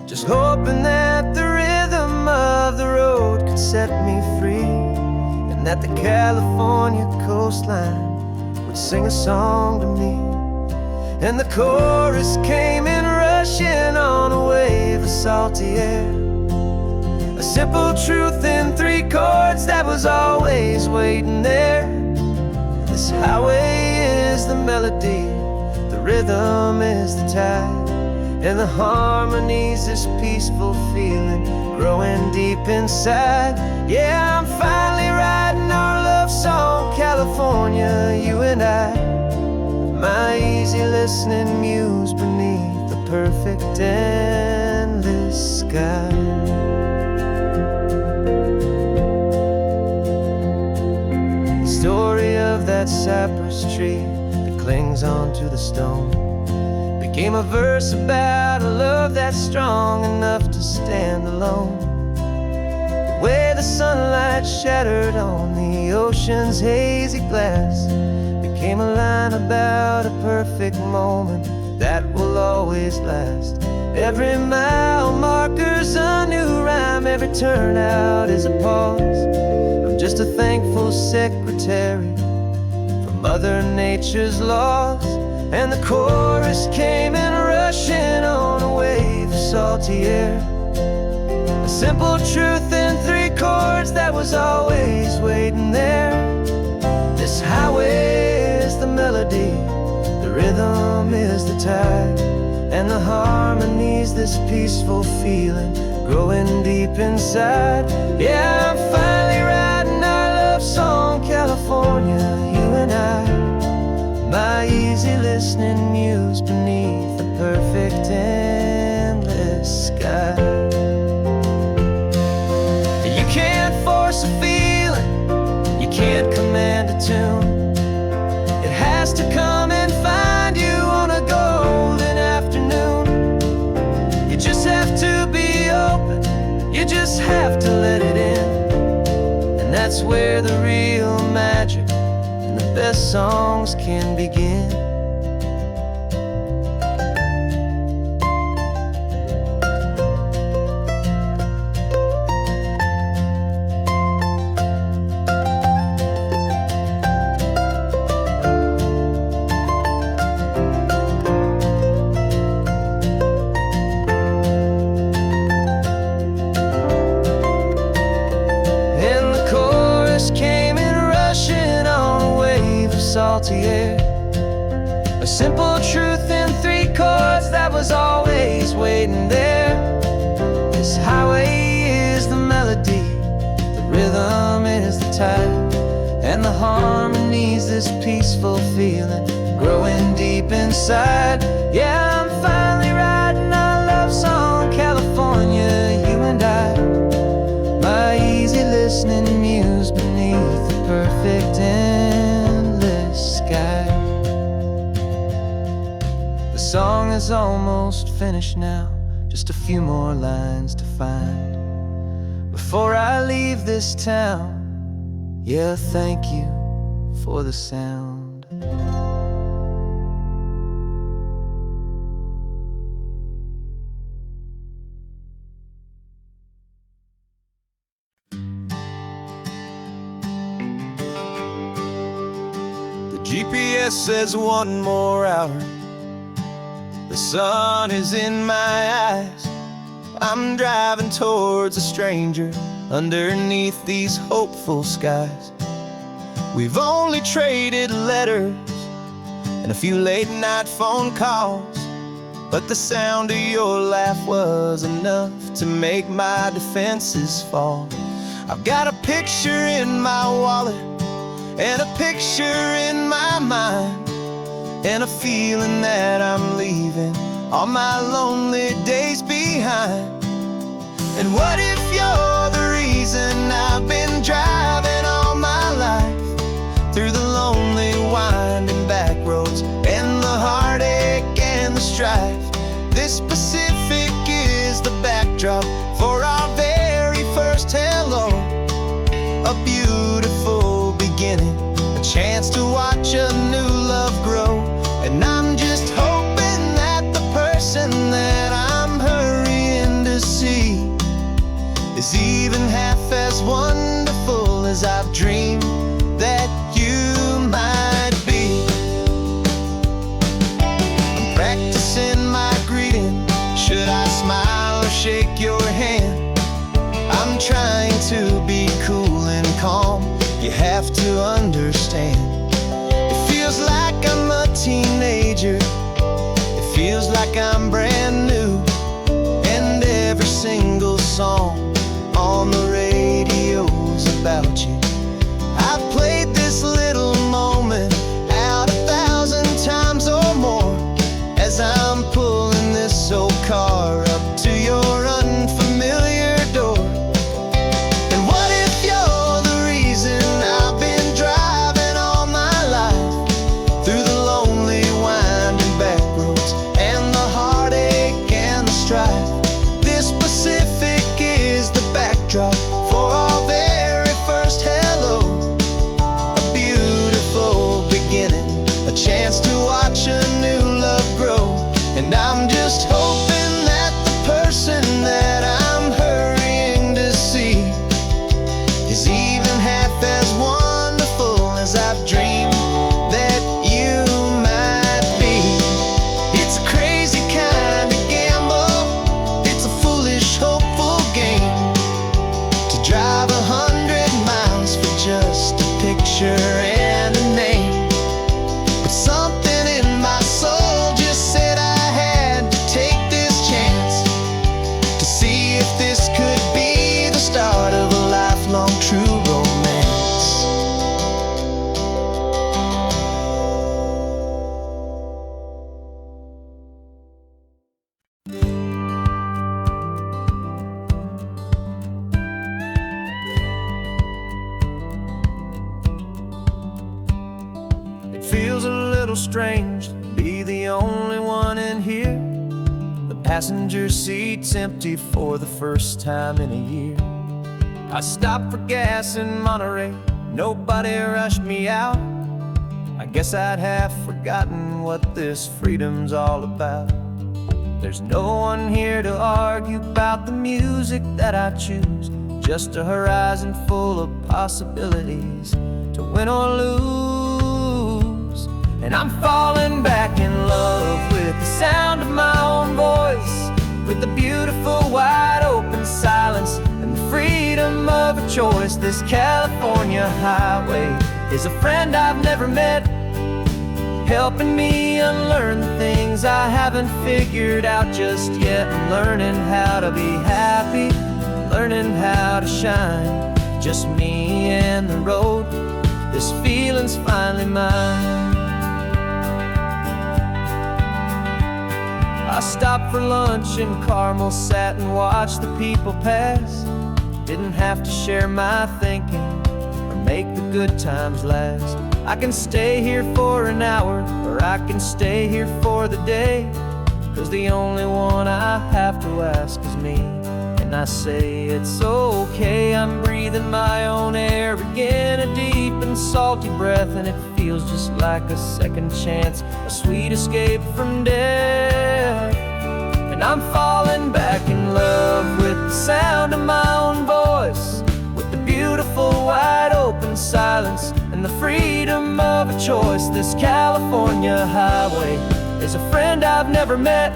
just hoping that the rhythm of the road could set me free, and that the California coastline would sing a song to me. And the chorus came in rushing on a wave of salty air, a simple truth in 3 chords that was always waiting there. This highway is the melody, the rhythm is the tide, and the harmony's this peaceful feeling growing deep inside. Yeah, I'm finally writing our love song, California, you and I. My easy listening muse beneath the perfect endless sky. The story of that cypress tree that clings onto the stone became a verse about a love that's strong enough to stand alone. The way the sunlight shattered on the ocean's hazy glass became a line about a perfect moment that will always last. Every mile marker's a new rhyme, every turnout is a pause. I'm just a thankful secretary for Mother Nature's laws. And the chorus came in rushing on a wave of salty air, a simple truth in 3 chords that was always waiting there. This highway is the melody, the rhythm is the tide, and the harmony's this peaceful feeling growing deep inside. Yeah, I'm finally writing our love song, California, you and I. My easy listening muse beneath the perfect endless sky. You can't force a feeling, you can't command a tune. It has to come and find you on a golden afternoon. You just have to be open, you just have to let it in. And that's where the real magic, the best songs can begin. And the chorus came in rushing on a wave of salty air, a simple truth in three chords that was always waiting there. This highway is the melody, the rhythm is the tide, and the harmony's this peaceful feeling growing deep inside. Yeah, I'm finally writing our love song, California, you and I. My easy listening muse beneath the perfect endless sky. The song is almost finished now, just a few more lines to find before I leave this town. Yeah, thank you for the sound. The GPS says 1 more hour. The sun is in my eyes. I'm driving towards a stranger underneath these hopeful skies. We've only traded letters and a few late night phone calls, but the sound of your laugh was enough to make my defenses fall. I've got a picture in my wallet and a picture in my mind, and a feeling that I'm leaving all my lonely days behind. And what if you're the reason I've been driving all my life, through the lonely winding back roads and the heartache and the strife? This Pacific is the backdrop for our very first hello, a beautiful beginning, a chance to watch a new love grow. And I'm just hoping that the person that I'm hurrying to see is even half as wonderful as I've dreamed that you might be. I'm practicing my greeting. Should I smile or shake your hand? I'm trying to be cool and calm. You have to understand. It feels like I'm a teenager. It feels like I'm brand new. And every single song on the radio's about you. I've played this little moment out 1,000 times or more as I'm pulling this old car up to your unfamiliar door. And what if you're the reason I've been driving all my life, through the lonely winding back roads and the heartache and the strife? This Pacific is the backdrop for our very first hello, a beautiful beginning, a chance to watch a new love grow. And I'm just hoping that the person that I'm hurrying to see is even half as wonderful as I've dreamed that you might be. It's a crazy kind of gamble, it's a foolish, hopeful game, to drive 100 miles for just a picture and a name. But something in my soul just said I had to take this chance, to see if this could be the start of a lifelong true romance. It feels a little strange to be the only one in here. The passenger seat's empty for the first time in a year. I stopped for gas in Monterey, nobody rushed me out. I guess I'd half forgotten what this freedom's all about. There's no one here to argue about the music that I choose, just a horizon full of possibilities to win or lose. And I'm falling back in love with the sound of my own voice, with the beautiful wide open silence and the freedom of a choice. This California highway is a friend I've never met, helping me unlearn the things I haven't figured out just yet. I'm learning how to be happy, learning how to shine, just me and the road. This feeling's finally mine. I stopped for lunch in Carmel, sat and watched the people pass. Didn't have to share my thinking or make the good times last. I can stay here for an hour, or I can stay here for the day, 'cause the only one I have to ask is me. And I say it's okay, I'm breathing my own air again, a deep and salty breath, and it feels just like a second chance, a sweet escape from death. And I'm falling back in love with the sound of my own voice, with the beautiful wide open silence and the freedom of a choice. This California highway is a friend I've never met,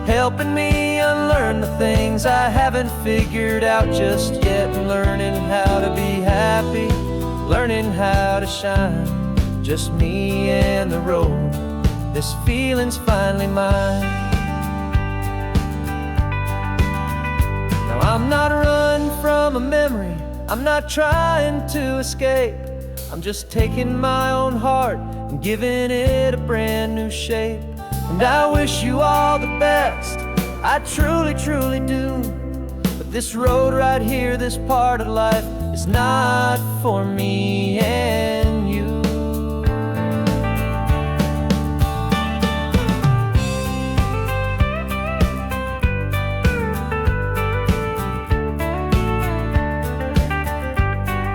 helping me unlearn the things I haven't figured out just yet. Learning how to be happy, learning how to shine, just me and the road. This feeling's finally mine. Now I'm not running from a memory, I'm not trying to escape. I'm just taking my own heart and giving it a brand new shape. And I wish you all the best, I truly, truly do. But this road right here, this part of life, is not for me and you.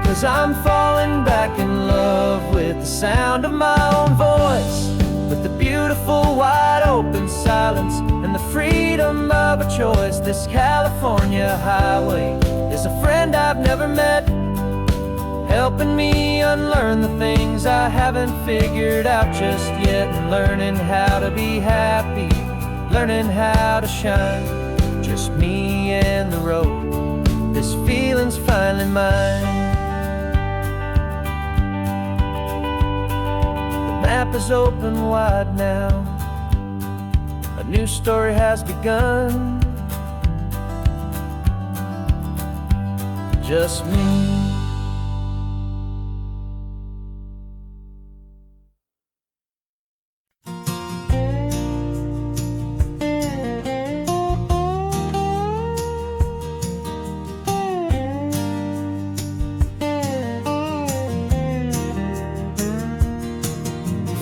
'Cause I'm falling back in love with the sound of my own voice, with the beautiful wide open silence and the freedom of a choice. This California highway is a friend I've never met, helping me unlearn the things I haven't figured out just yet. And learning how to be happy, learning how to shine, just me and the road. This feeling's finally mine. The map is open wide now, a new story has begun, just me.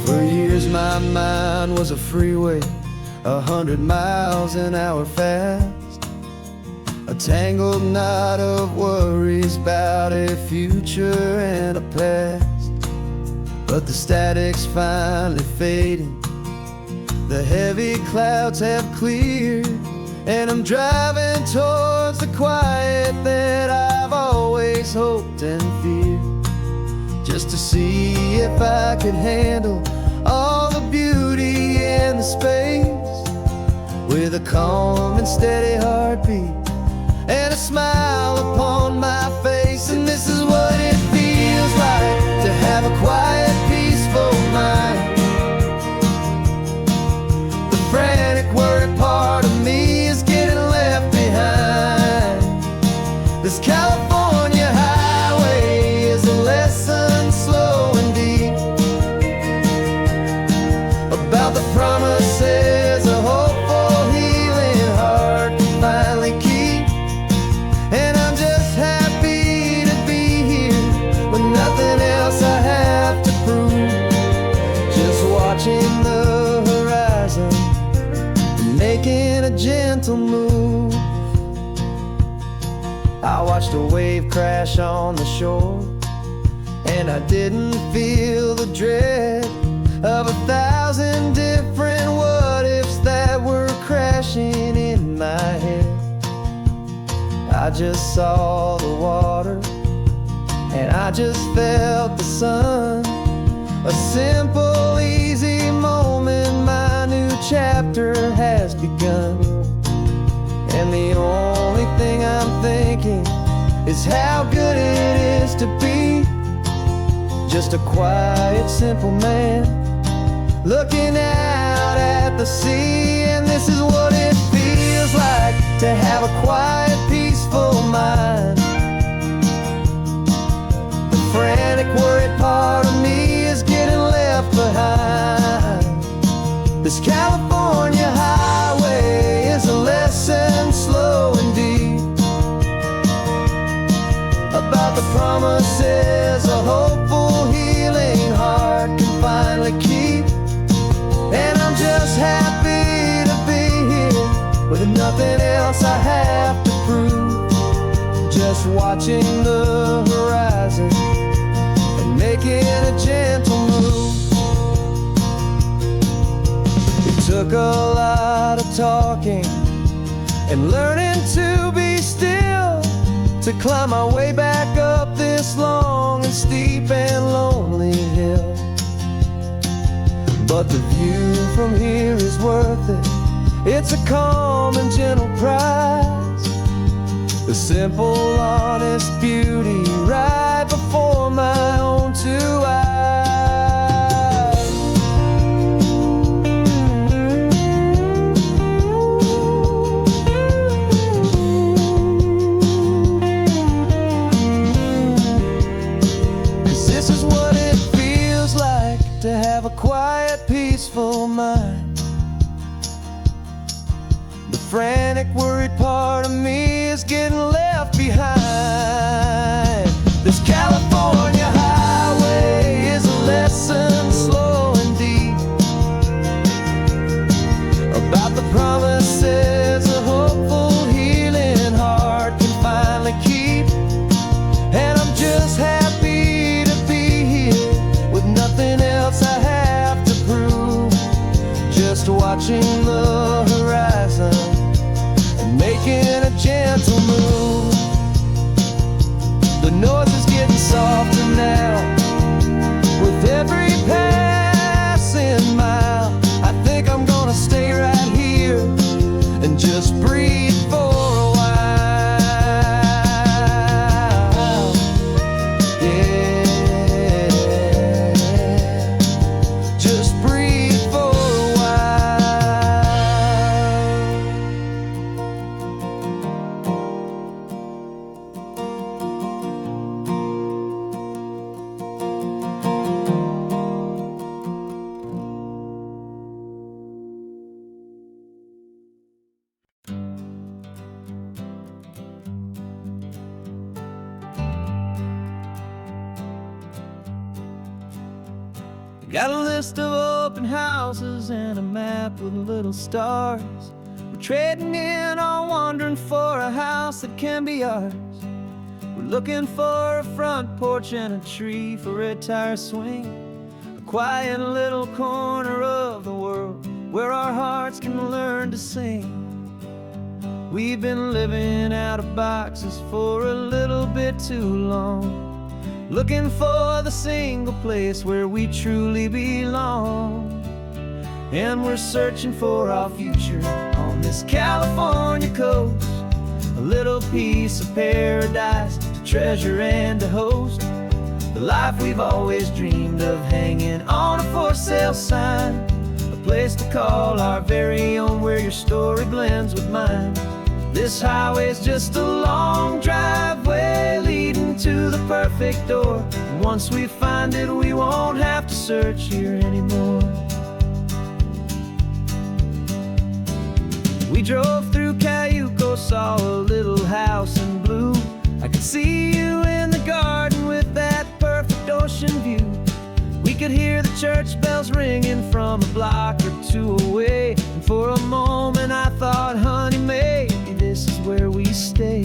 For years my mind was a freeway, 100 miles an hour fast, a tangled knot of worries about a future and a past. But the static's finally fading, the heavy clouds have cleared, and I'm driving towards the quiet that I've always hoped and feared, just to see if I could handle all the beauty and the space, with a calm and steady heartbeat and a smile upon my face. And this is what it feels like to have a quiet, peaceful mind. The frantic, worried part of me is getting left behind. This California highway is a lesson slow and deep about the promises a hopeful, healing heart can finally keep. And I'm just happy to be here with nothing else I have to prove, just watching the horizon and making a gentle move. I watched a wave crash on the shore, and I didn't feel the dread of 1,000 different what-ifs that were crashing in my head. I just saw the water, and I just felt the sun. A simple, easy moment, my new chapter has begun. And the only thing I'm thinking is how good it is to be just a quiet, simple man looking out at the sea. And this is what it feels like to have a quiet, peaceful mind. The frantic, worried part of me is getting left behind. This California highway is a lesson slow and deep about the promises a hopeful, healing heart can finally keep. And I'm just happy to be here with nothing else I have to prove. Just watching the horizon and making a gentle move. It took a lot of talking and learning to be still to climb my way back up this long and steep and lonely hill. But the view from here is worth it. It's a calm and gentle prize. The simple, honest beauty right before my own two eyes. 'Cause this is what it feels like to have a quiet, peaceful mind. The frantic, worried part of me is getting left behind. This California highway is a lesson slow and deep about the promises a hopeful, healing heart can finally keep. And I'm just happy to be here with nothing else I have to prove. Just watching the horizon and making a gentle move. The noise is getting softer now with every passing mile. I think I'm gonna stay right here and just breathe for a while. Yeah, just breathe for a Got a list of open houses and a map with little stars. We're trading in on wondering for a house that can be ours. We're looking for a front porch and a tree for a tire swing. A quiet little corner of the world where our hearts can learn to sing. We've been living out of boxes for a little bit too long, looking for the single place where we truly belong. And we're searching for our future on this California coast, a little piece of paradise to treasure and to host. The life we've always dreamed of, hanging on a for sale sign, a place to call our very own where your story blends with mine. This highway's just a long driveway leading to the perfect door. And once we find it, we won't have to search here anymore. We drove through Cayuco, saw a little house in blue. I could see you in the garden with that perfect ocean view. We could hear the church bells ringing from a block or two away. And for a moment I thought, honey, maybe this is where we stay.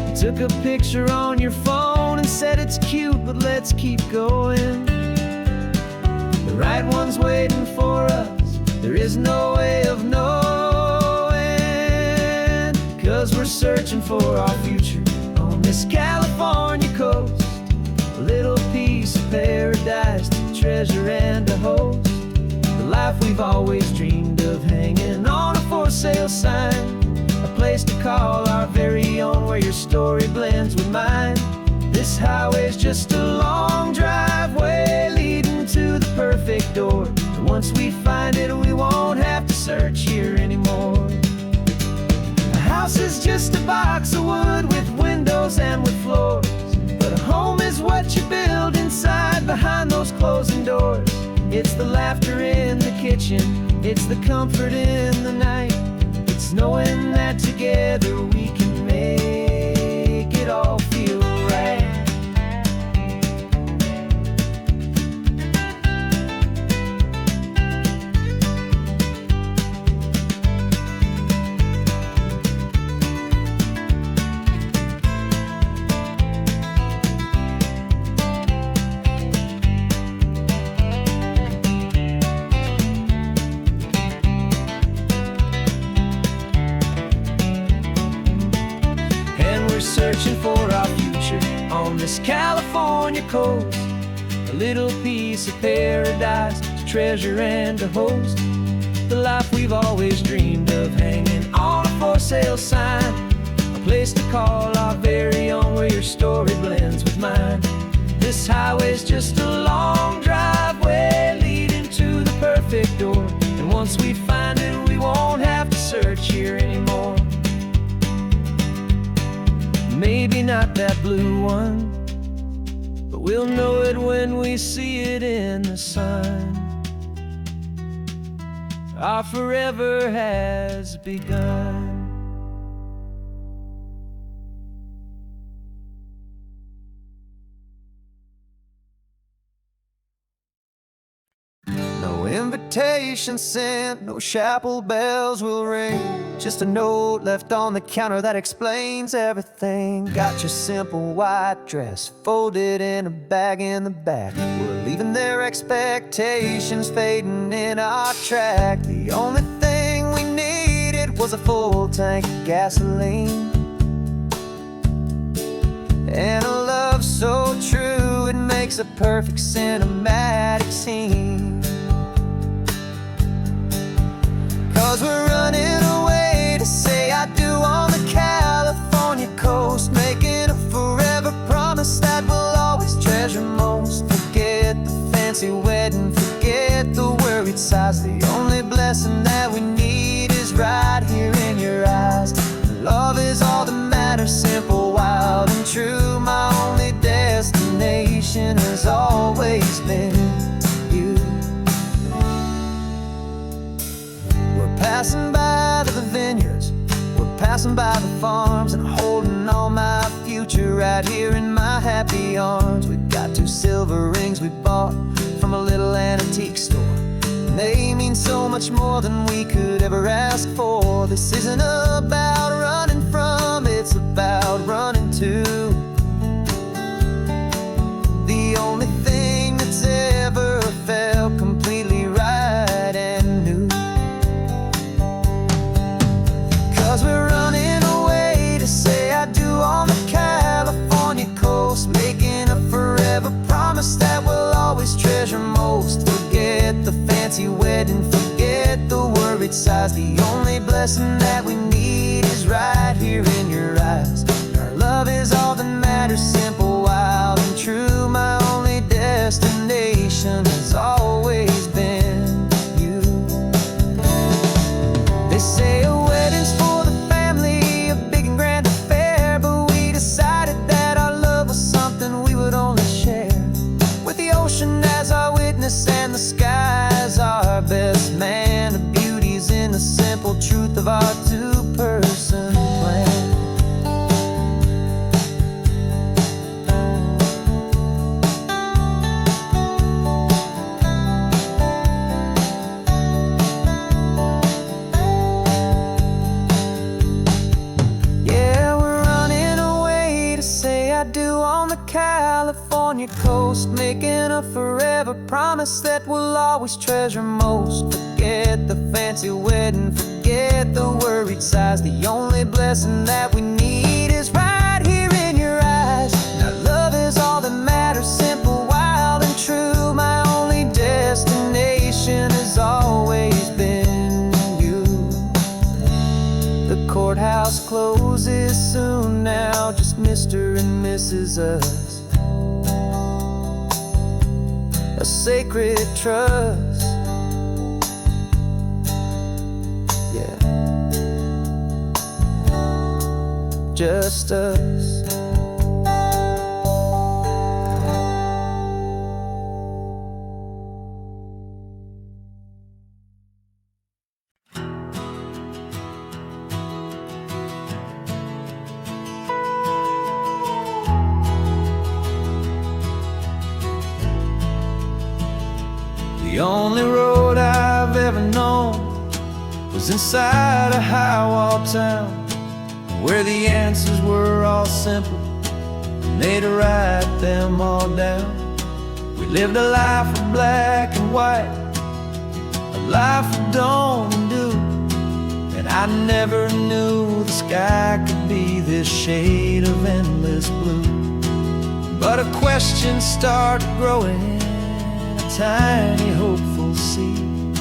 You took a picture on your phone and said it's cute, but let's keep going. The right one's waiting for us, there is no way of knowing. 'Cause we're searching for our future on this California coast, a little piece of paradise to treasure and to host. The life we've always dreamed of, hanging on a for sale sign, a place to call our very own where your story blends with mine. This highway's just a long driveway leading to the perfect door. once we find it, we won't have to search here anymore. A house is just a box of wood with windows and with floors, but a home is what you build inside behind those closing doors. It's the laughter in the kitchen, it's the comfort in the night, it's knowing that together we can make it all feel right. Searching for our future on this California coast, a little piece of paradise to treasure and to host, the life we've always dreamed of, hanging on a for sale sign, a place to call our very own, where your story blends with mine. This highway's just a long driveway leading to the perfect door, and once we find it, we won't have to search here anymore. Maybe not that blue one, but we'll know it when we see it in the sun. Our forever has begun. No invitation sent, no chapel bells will ring, just a note left on the counter that explains everything. Got your simple white dress folded in a bag in the back. We're leaving their expectations fading in our track. The only thing we needed was a full tank of gasoline, and a love so true it makes a perfect cinematic scene. 'Cause we're running away to say I do on the California coast, making a forever promise that we'll always treasure most. Forget the fancy wedding, forget the worried sighs. The only blessing that we need is right here in your eyes. Love is all that matters, simple, wild, and true. My only destination has always been you. We're passing by the vineyards, we're passing by the farms, and holding on my future right here in my happy arms. We've got 2 silver rings we bought from a little antique store, and they mean so much more than we could ever ask for. This isn't about running from, it's about running to the only thing that's ever felt completely right and new. 'Cause we're running away to say I do on the California coast, making a forever promise that we'll always treasure most. Forget the fancy wedding, forget the worried sighs. The only blessing that we need is right here in your eyes. Our love is all that matters, simple, wild, and true. My only destination has always been you. They say a wedding's for the family, a big and grand affair, but we decided that our love was something we would only share with the ocean as our witness and the sky as our best man. The beauty's in the simple truth of our 2-person plan. Yeah, we're running away to say I do on the California coast, making a forever promise that we'll always treasure most. Forget the fancy wedding, forget the worried sighs. The only blessing that we need is right here in your eyes. Now love is all that matters, simple, wild, and true. My only destination has always been you. The courthouse closes soon now, just Mr. and Mrs. Us. A sacred trust just us. The only road I've ever known was inside a high-wall town, where the answers were all simple, and they'd write them all down. We lived a life of black and white, a life of dawn and dew, and I never knew the sky could be this shade of endless blue. But a question started growing, tiny hopeful seed,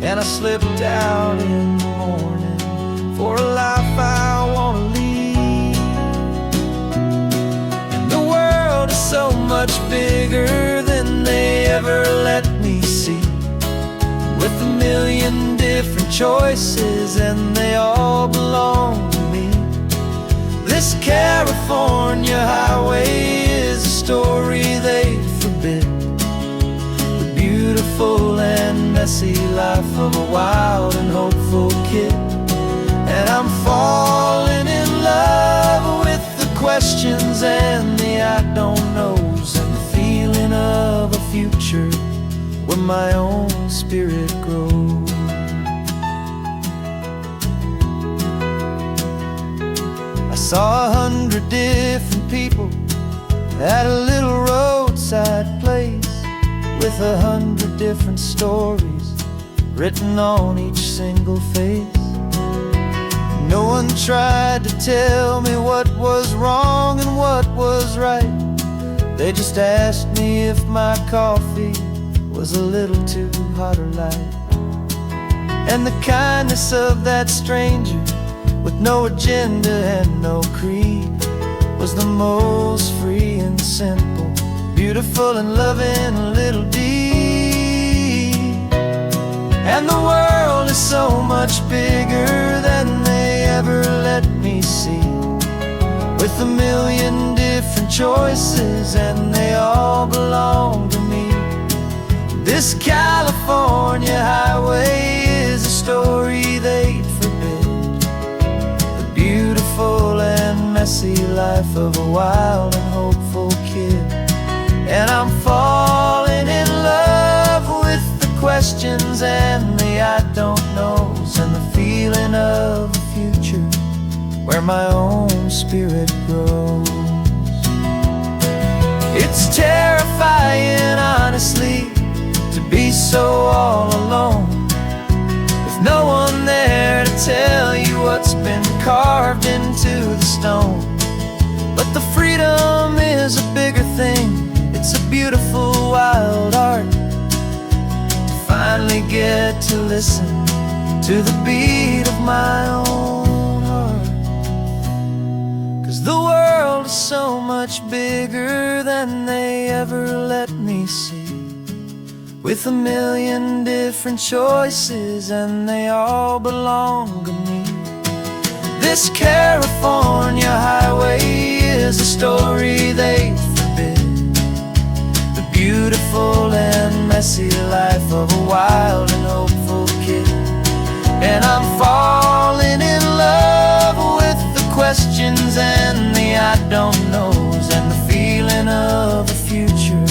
and I slipped out in the morning for a life I want to lead. And the world is so much bigger than they ever let me see, with a million different choices and they all belong to me. This California highway is a story they forbid, beautiful and messy life of a wild and hopeful kid. And I'm falling in love with the questions and the I don't knows, and the feeling of a future where my own spirit grows. I saw 100 different people at a little roadside place, with 100 different stories written on each single face. No one tried to tell me what was wrong and what was right. They just asked me if my coffee was a little too hot or light. And the kindness of that stranger, with no agenda and no creed, was the most free and simple, beautiful and loving little deed. And the world is so much bigger than they ever let me see, with a million different choices and they all belong to me. This California highway is a story they forbid, the beautiful and messy life of a wild and hopeful kid. And I'm falling in love with the questions and the I don't knows, and the feeling of a future where my own spirit grows. It's terrifying, honestly, to be so all alone, with no one there to tell you what's been carved into the stone. But the freedom is a bigger thing. It's a beautiful wild art to finally get to listen to the beat of my own heart. 'Cause the world is so much bigger than they ever let me see, with a million different choices and they all belong to me. This California highway is a story they forbid, the beautiful and messy life of a wild and hopeful kid. And I'm falling in love with the questions and the I don't knows, and the feeling of a future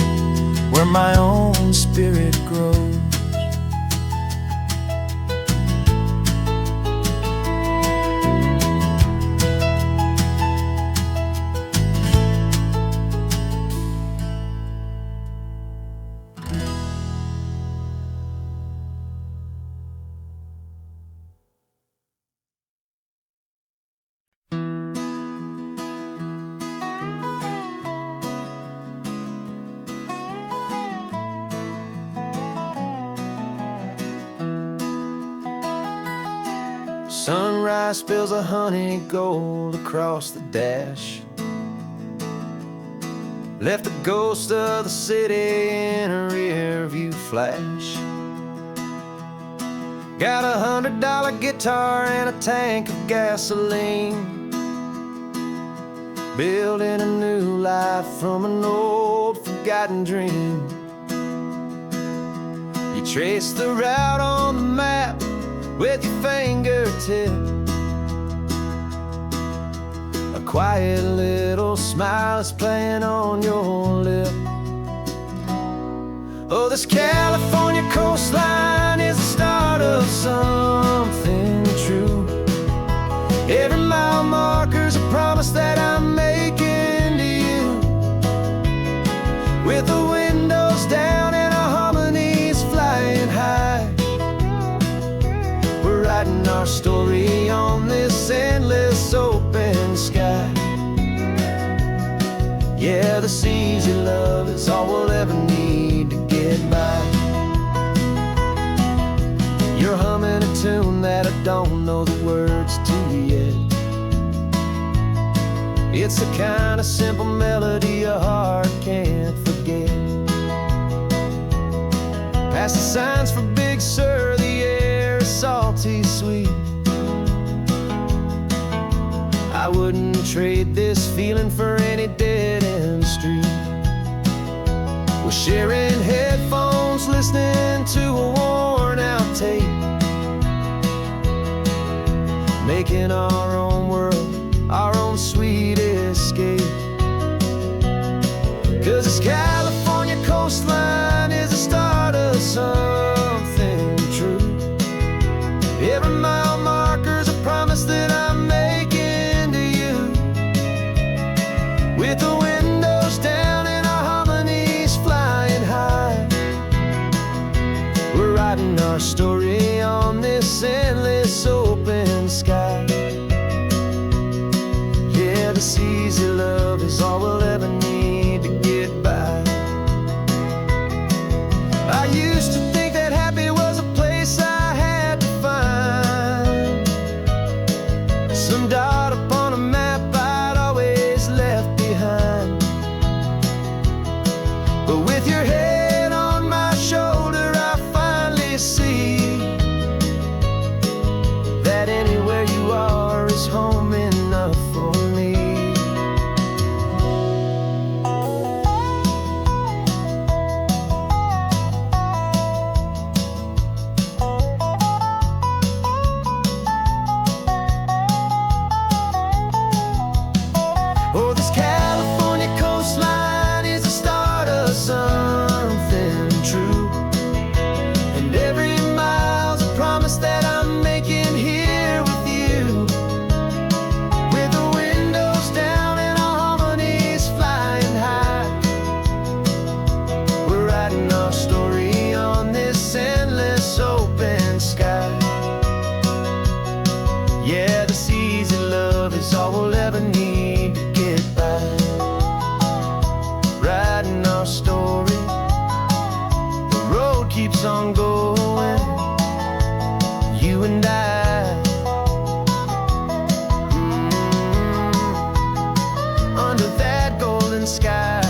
where my own spirit grows. Sunrise spills a honey gold across the dash, left the ghost of the city in a rear view flash. Got $100 guitar and a tank of gasoline, building a new life from an old forgotten dream. You trace the route on the map with your fingertip, a quiet little smile is playing on your lip. Oh, this California coastline is the start of something true. Every mile marker's a promise that I'm making to you. With the windows down and our harmonies flying high, we're writing our story on this endless open sky. Yeah, this easy love is all we'll ever need to get by. You're humming a tune that I don't know the words to yet. It's the kind of simple melody a heart can't forget. Past the signs for Big Sur, the air is salty sweet. I wouldn't trade this feeling for any dead-end street. We're sharing headphones, listening to a worn-out tape, making our own world, our own sweet escape. 'Cause this California coastline is the start of something true. Every mile marker's a promise that I'm making to you. With the windows down and our harmonies flying high, we're writing our story on this endless open sky. Yeah, this easy love is all we'll ever need to get by. I used to think that happy was a place I had to find, some dot upon a map I'd always left behind. But with your head on my shoulder, I finally see that anywhere you are is home enough for me. Oh, this California coastline is the start of something true. And every mile's a promise that I'm making here with you. With the windows down and our harmonies flying high, we're writing our story on this endless open sky. Yeah, this easy love is all we'll ever need to get by. Writing our story, the road keeps on going, you and I. Under that golden sky.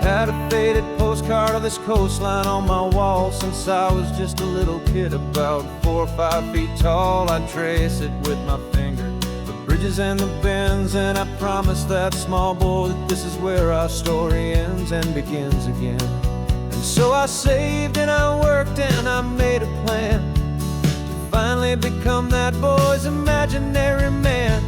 Had a faded postcard of this coastline on my wall since I was just a little kid, about 4 or 5 feet tall. I trace it with my finger, the bridges and the bends, and I promised that small boy that this is where our story ends and begins again. And so I saved and I worked and I made a plan to finally become that boy's imaginary man.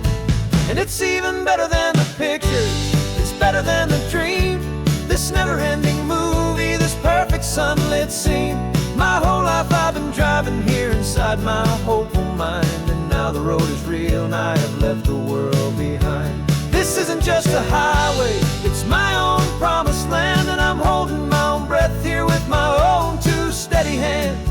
And it's even better than the pictures, it's better than the dream. This never-ending movie, this perfect sunlit scene. My whole life I've been driving here inside my hopeful mind, and now the road is real and I have left the world behind. This isn't just a highway, it's my own promised land, and I'm holding my own breath here with my own 2 steady hands.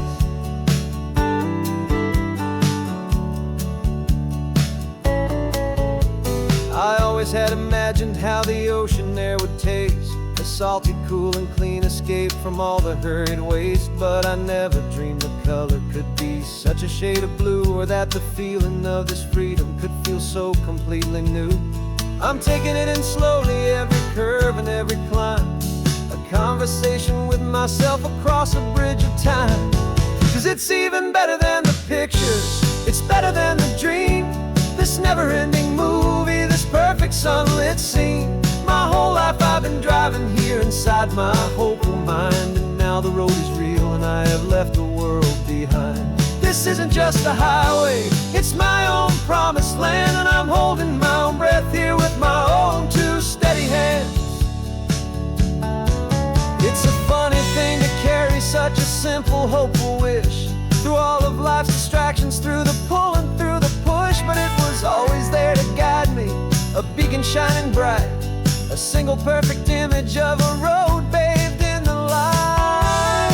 I always had imagined how the ocean there would take cool and clean escape from all the hurried waste. But I never dreamed the color could be such a shade of blue, or that the feeling of this freedom could feel so completely new. I'm taking it in slowly, every curve and every climb, a conversation with myself across a bridge of time. 'Cause it's even better than the pictures, it's better than the dream. This never-ending movie, this perfect sunlit scene. My whole life I've been driving here inside my hopeful mind, and now the road is real and I have left the world behind. This isn't just a highway, it's my own promised land, and I'm holding my own breath here with my own two steady hands. It's a funny thing to carry such a simple, hopeful wish through all of life's distractions, through the pull and through the push. But it was always there to guide me, a beacon shining bright, a single perfect image of a road bathed in the light.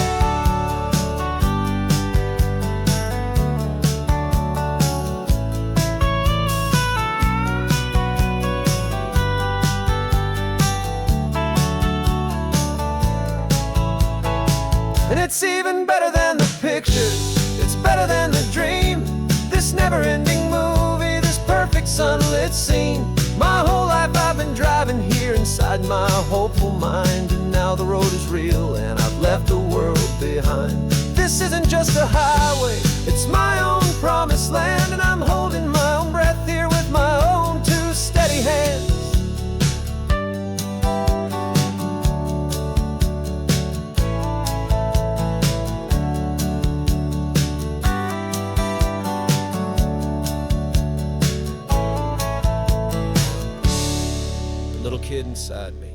And it's even better than the pictures, it's better than the dream. This never-ending movie, this perfect sunlit scene. My whole life I've been driving here inside my hopeful mind, and now the road is real and I've left the world behind. This isn't just a highway, it's my own promised land, and I'm holding my own breath here with my own two steady hands. Little kid inside me.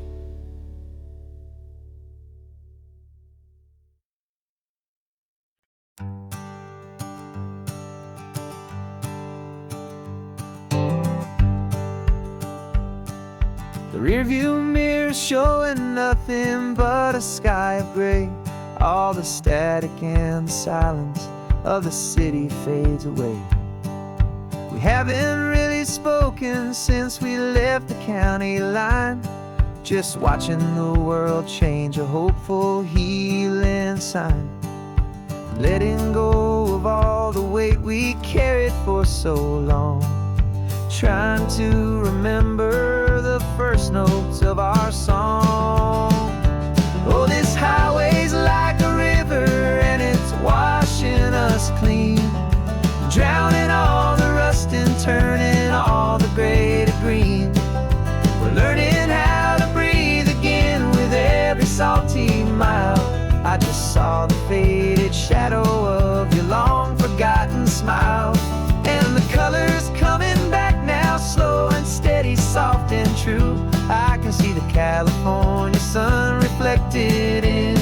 The rearview mirror's showing nothing but a sky of gray. All the static and the silence of the city fades away. We haven't really spoken since we left the county line, just watching the world change, a hopeful healing sign. Letting go of all the weight we carried for so long, trying to remember the first notes of our song. Oh, this highway's like a river and it's washing us clean, drowning all the rust and turning all the gray to green. We're learning how to breathe again with every salty mile. I just saw the faded shadow of your long forgotten smile, and the colors coming back now, slow and steady, soft and true. I can see the California sun reflected in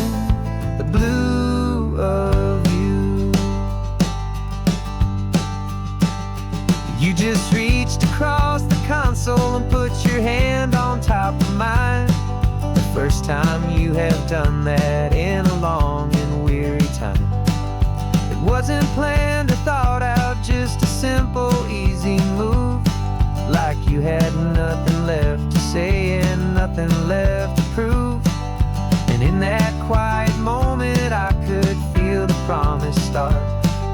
the blue of you. You just reached across the console and put your hand on top of mine. The first time you have done that in a long and weary time. It wasn't planned or thought out, just a simple, easy move. Like you had nothing left to say and nothing left to prove. And in that quiet moment I could feel the promise start,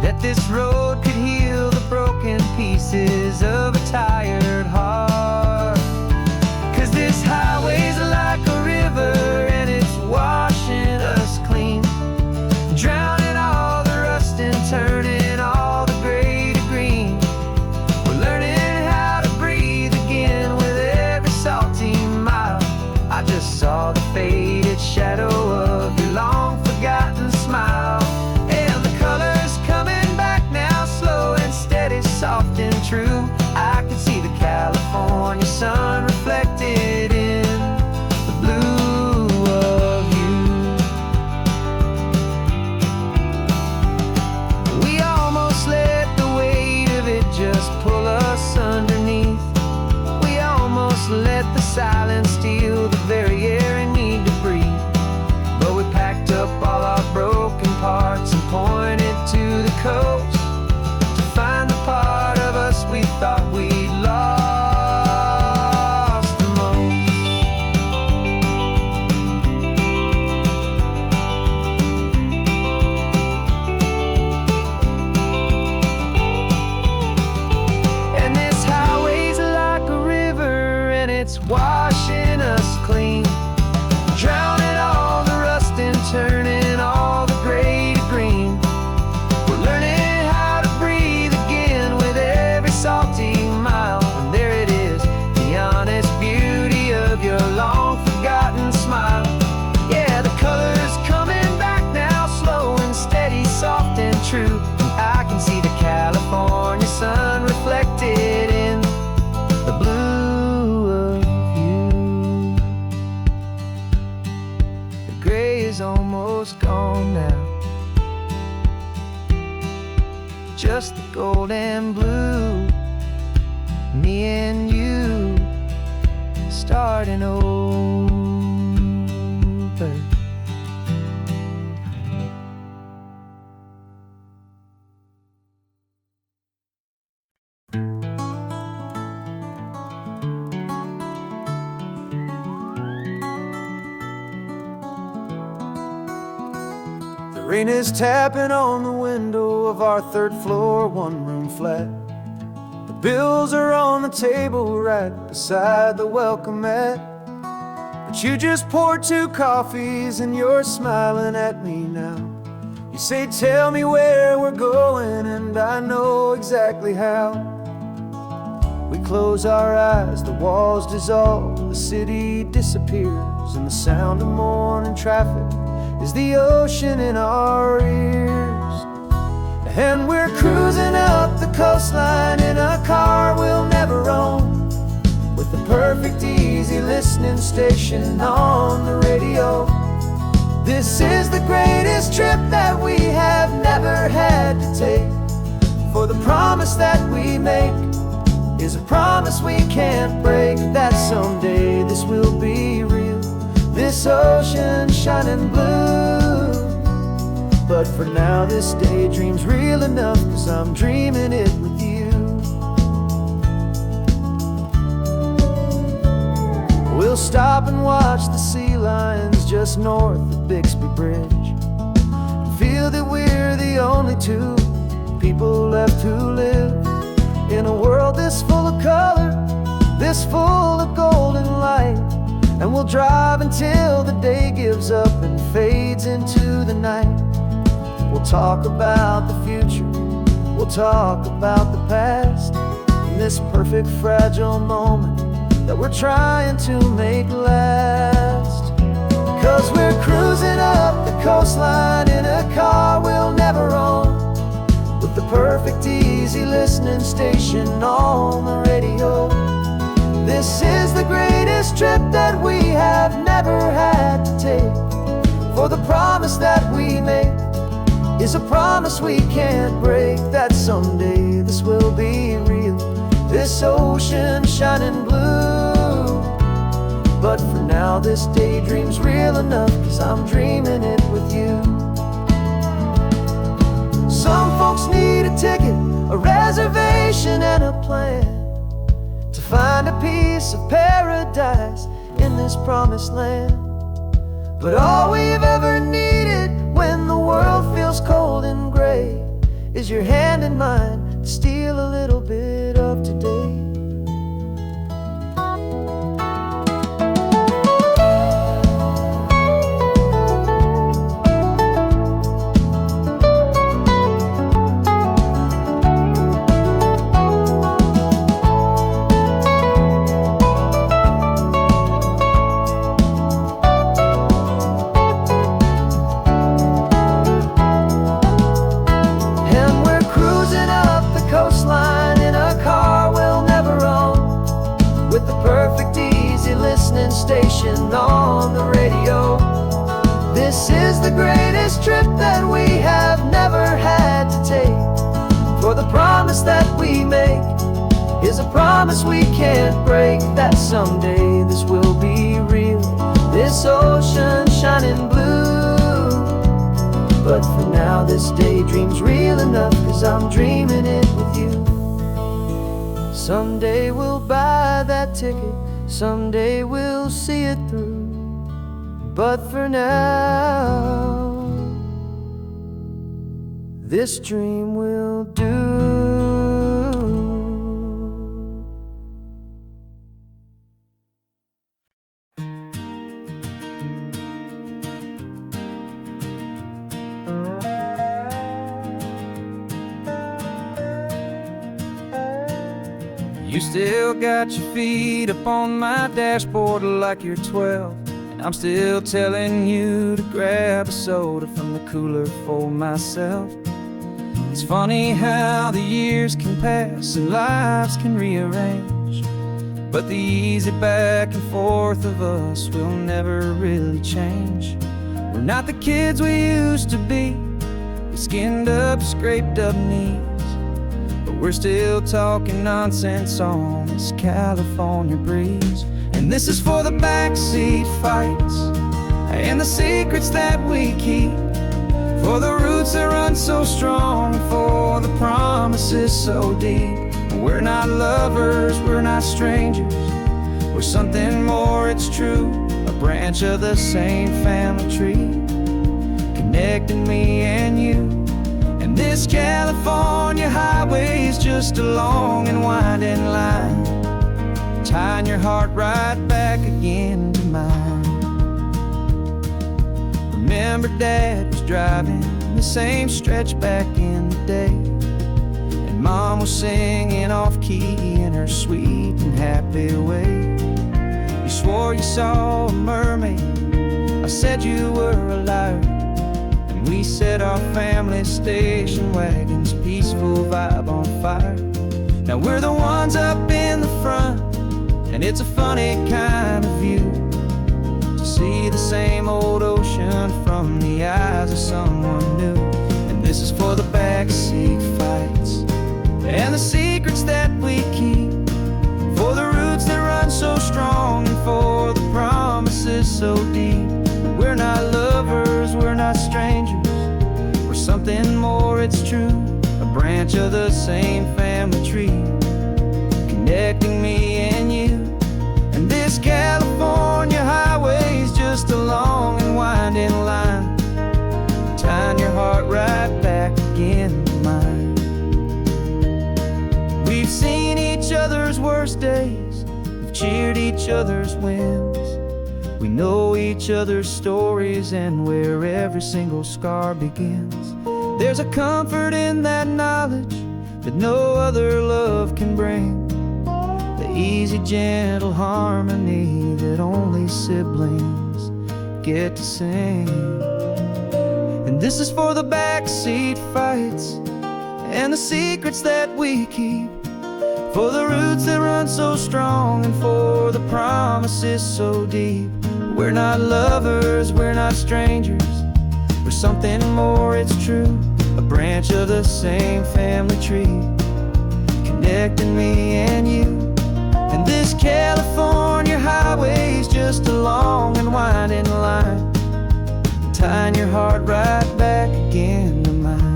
that this road could heal the broken pieces of a tired heart. 'Cause this highway's like a river and it's washing us clean, drowning all the rust and turning all the gray to green. We're learning how to breathe again with every salty mile. I just saw the faded shadow of your long forgotten smile, and the colors coming back now, slow and steady, soft and true. I can see the is almost gone now. Just the gold and blue, me and you starting over. The rain is tapping on the window of our third floor, one-room flat. The bills are on the table right beside the welcome mat. But you just poured 2 coffees and you're smiling at me now. You say, tell me where we're going, and I know exactly how. We close our eyes, the walls dissolve, the city disappears, and the sound of morning traffic is the ocean in our ears. And we're cruising up the coastline in a car we'll never own, with the perfect easy listening station on the radio. This is the greatest trip that we have never had to take, for the promise that we make is a promise we can't break, that someday this will be real, this ocean shining blue. But for now this daydream's real enough, 'cause I'm dreaming it with you. We'll stop and watch the sea lions just north of Bixby Bridge, feel that we're the only 2 people left who live in a world this full of color, this full of golden light. And we'll drive until the day gives up and fades into the night. We'll talk about the future, we'll talk about the past, in this perfect fragile moment that we're trying to make last. 'Cause we're cruising up the coastline in a car we'll never own, with the perfect easy listening station on the radio. This is the greatest trip that we have never had to take, for the promise that we make is a promise we can't break, that someday this will be real, this ocean shining blue. But for now this daydream's real enough, 'cause I'm dreaming it with you. Some folks need a ticket, a reservation and a plan, to find a piece of paradise in this promised land. But all we've ever needed when the world feels cold and gray is your hand in mine to steal a little bit of today. Station on the radio. This is the greatest trip that we have never had to take, for the promise that we make is a promise we can't break, that someday this will be real, this ocean shining blue. But for now this daydream's real enough, 'cause I'm dreaming it with you. Someday we'll buy that ticket, someday we'll see it through. But for now, this dream will do. You still got your feet up on my dashboard like you're 12, and I'm still telling you to grab a soda from the cooler for myself. It's funny how the years can pass and lives can rearrange, but the easy back and forth of us will never really change. We're not the kids we used to be, with skinned up, scraped up knees, but we're still talking nonsense on this California breeze. And this is for the backseat fights and the secrets that we keep, for the roots that run so strong, for the promises so deep. We're not lovers, we're not strangers, we're something more, it's true. A branch of the same family tree, connecting me and you. And this California highway is just a long and winding line, tying your heart right back again to mine. Remember Dad was driving the same stretch back in the day, and Mom was singing off-key in her sweet and happy way. You swore you saw a mermaid, I said you were a liar, and we set our family station wagon's peaceful vibe on fire. Now we're the ones up in the front, and it's a funny kind of view to see the same old ocean from the eyes of someone new. And this is for the backseat fights and the secrets that we keep, for the roots that run so strong, and for the promises so deep. We're not lovers, we're not strangers, we're something more, it's true. A branch of the same family tree, connecting me and you. And this California highway is just a long and winding line, tying your heart right back again to mine. We've seen each other's worst days, we've cheered each other's wins, we know each other's stories and where every single scar begins. There's a comfort in that knowledge that no other love can bring, the easy, gentle harmony that only siblings get to sing. And this is for the backseat fights and the secrets that we keep, for the roots that run so strong, and for the promises so deep. We're not lovers, we're not strangers, we're something more, it's true. A branch of the same family tree, connecting me and you. And this California highway is just a long and winding line, tying your heart right back again to mine.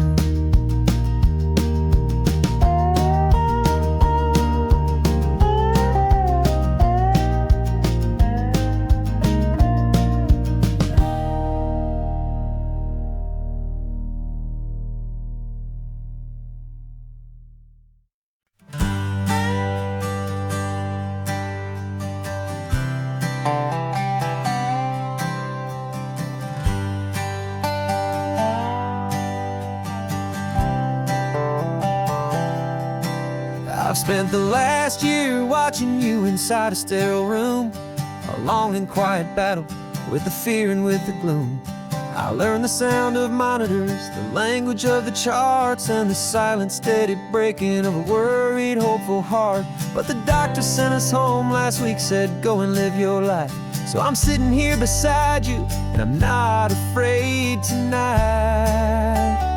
I've spent the last year watching you inside a sterile room, a long and quiet battle with the fear and with the gloom. I learned the sound of monitors, the language of the charts, and the silent, steady breaking of a worried, hopeful heart. But the doctor sent us home last week, said go and live your life. So I'm sitting here beside you, and I'm not afraid tonight.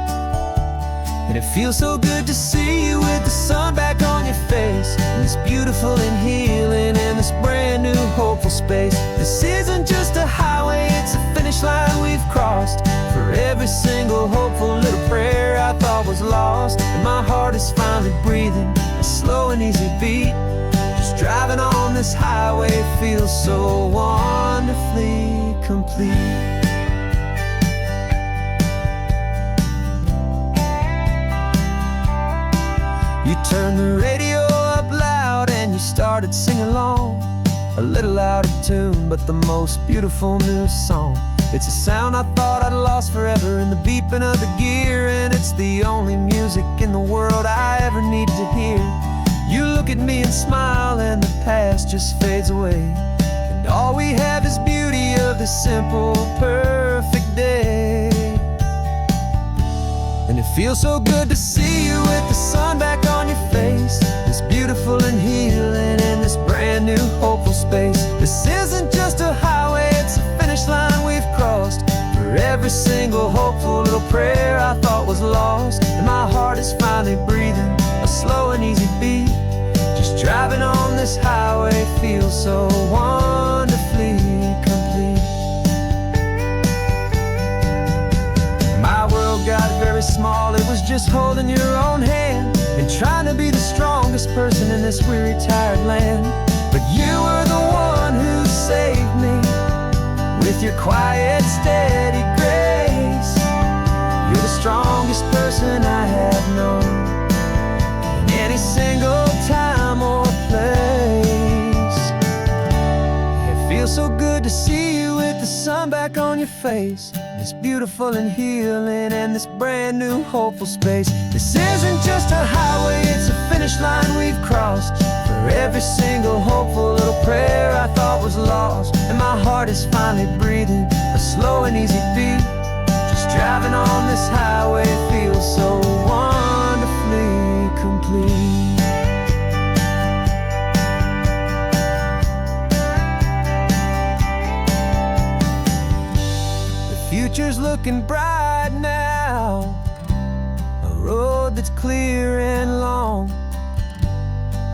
And it feels so good to see you with the sun back on your face, and this beautiful and healing in this brand new hopeful space. This isn't just a highway, it's a finish line we've crossed. For every single hopeful little prayer I thought was lost, and my heart is finally breathing a slow and easy beat. Just driving on this highway feels so wonderfully complete. You turned the radio up loud and you started singing along, a little out of tune, but the most beautiful new song. It's a sound I thought I'd lost forever in the beeping of the gear, and it's the only music in the world I ever need to hear. You look at me and smile, and the past just fades away, and all we have is beauty of this simple, perfect day. And it feels so good to see you with the sun back on your face, this beautiful and healing in this brand new hopeful space. This isn't just a highway, it's a finish line we've crossed. For every single hopeful little prayer I thought was lost. And my heart is finally breathing a slow and easy beat. Just driving on this highway feels so wonderfully complete. My world got very small, it was just holding your own hand and trying to be the strongest person in this weary, tired land. But you were the one who saved me with your quiet, steady grace. You're the strongest person I have known in any single time or place. It feels so good to see you with the sun back on your face. It's beautiful and healing and this brand new hopeful space. This isn't just a highway, it's a finish line we've crossed. For every single hopeful little prayer I thought was lost. And my heart is finally breathing a slow and easy beat. Just driving on this highway feels so wonderfully complete. Future's looking bright now, a road that's clear and long.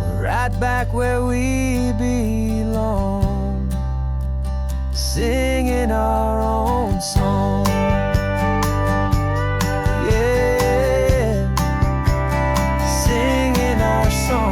We're right back where we belong, singing our own song. Yeah, singing our song.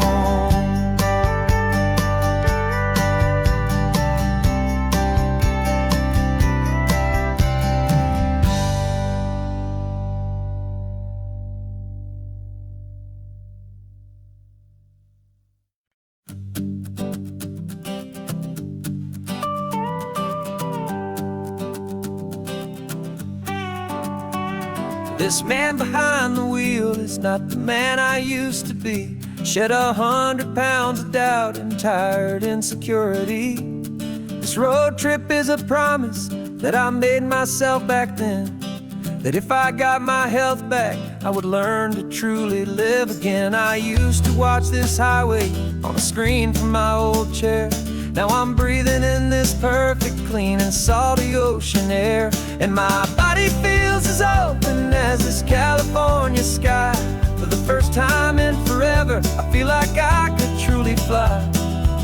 This man behind the wheel is not the man I used to be. Shed 100 pounds of doubt and tired insecurity. This road trip is a promise that I made myself back then, that if I got my health back, I would learn to truly live again. I used to watch this highway on a screen from my old chair. Now I'm breathing in this perfect, clean and salty ocean air. And my body feels as open as this California sky. For the first time in forever, I feel like I could truly fly.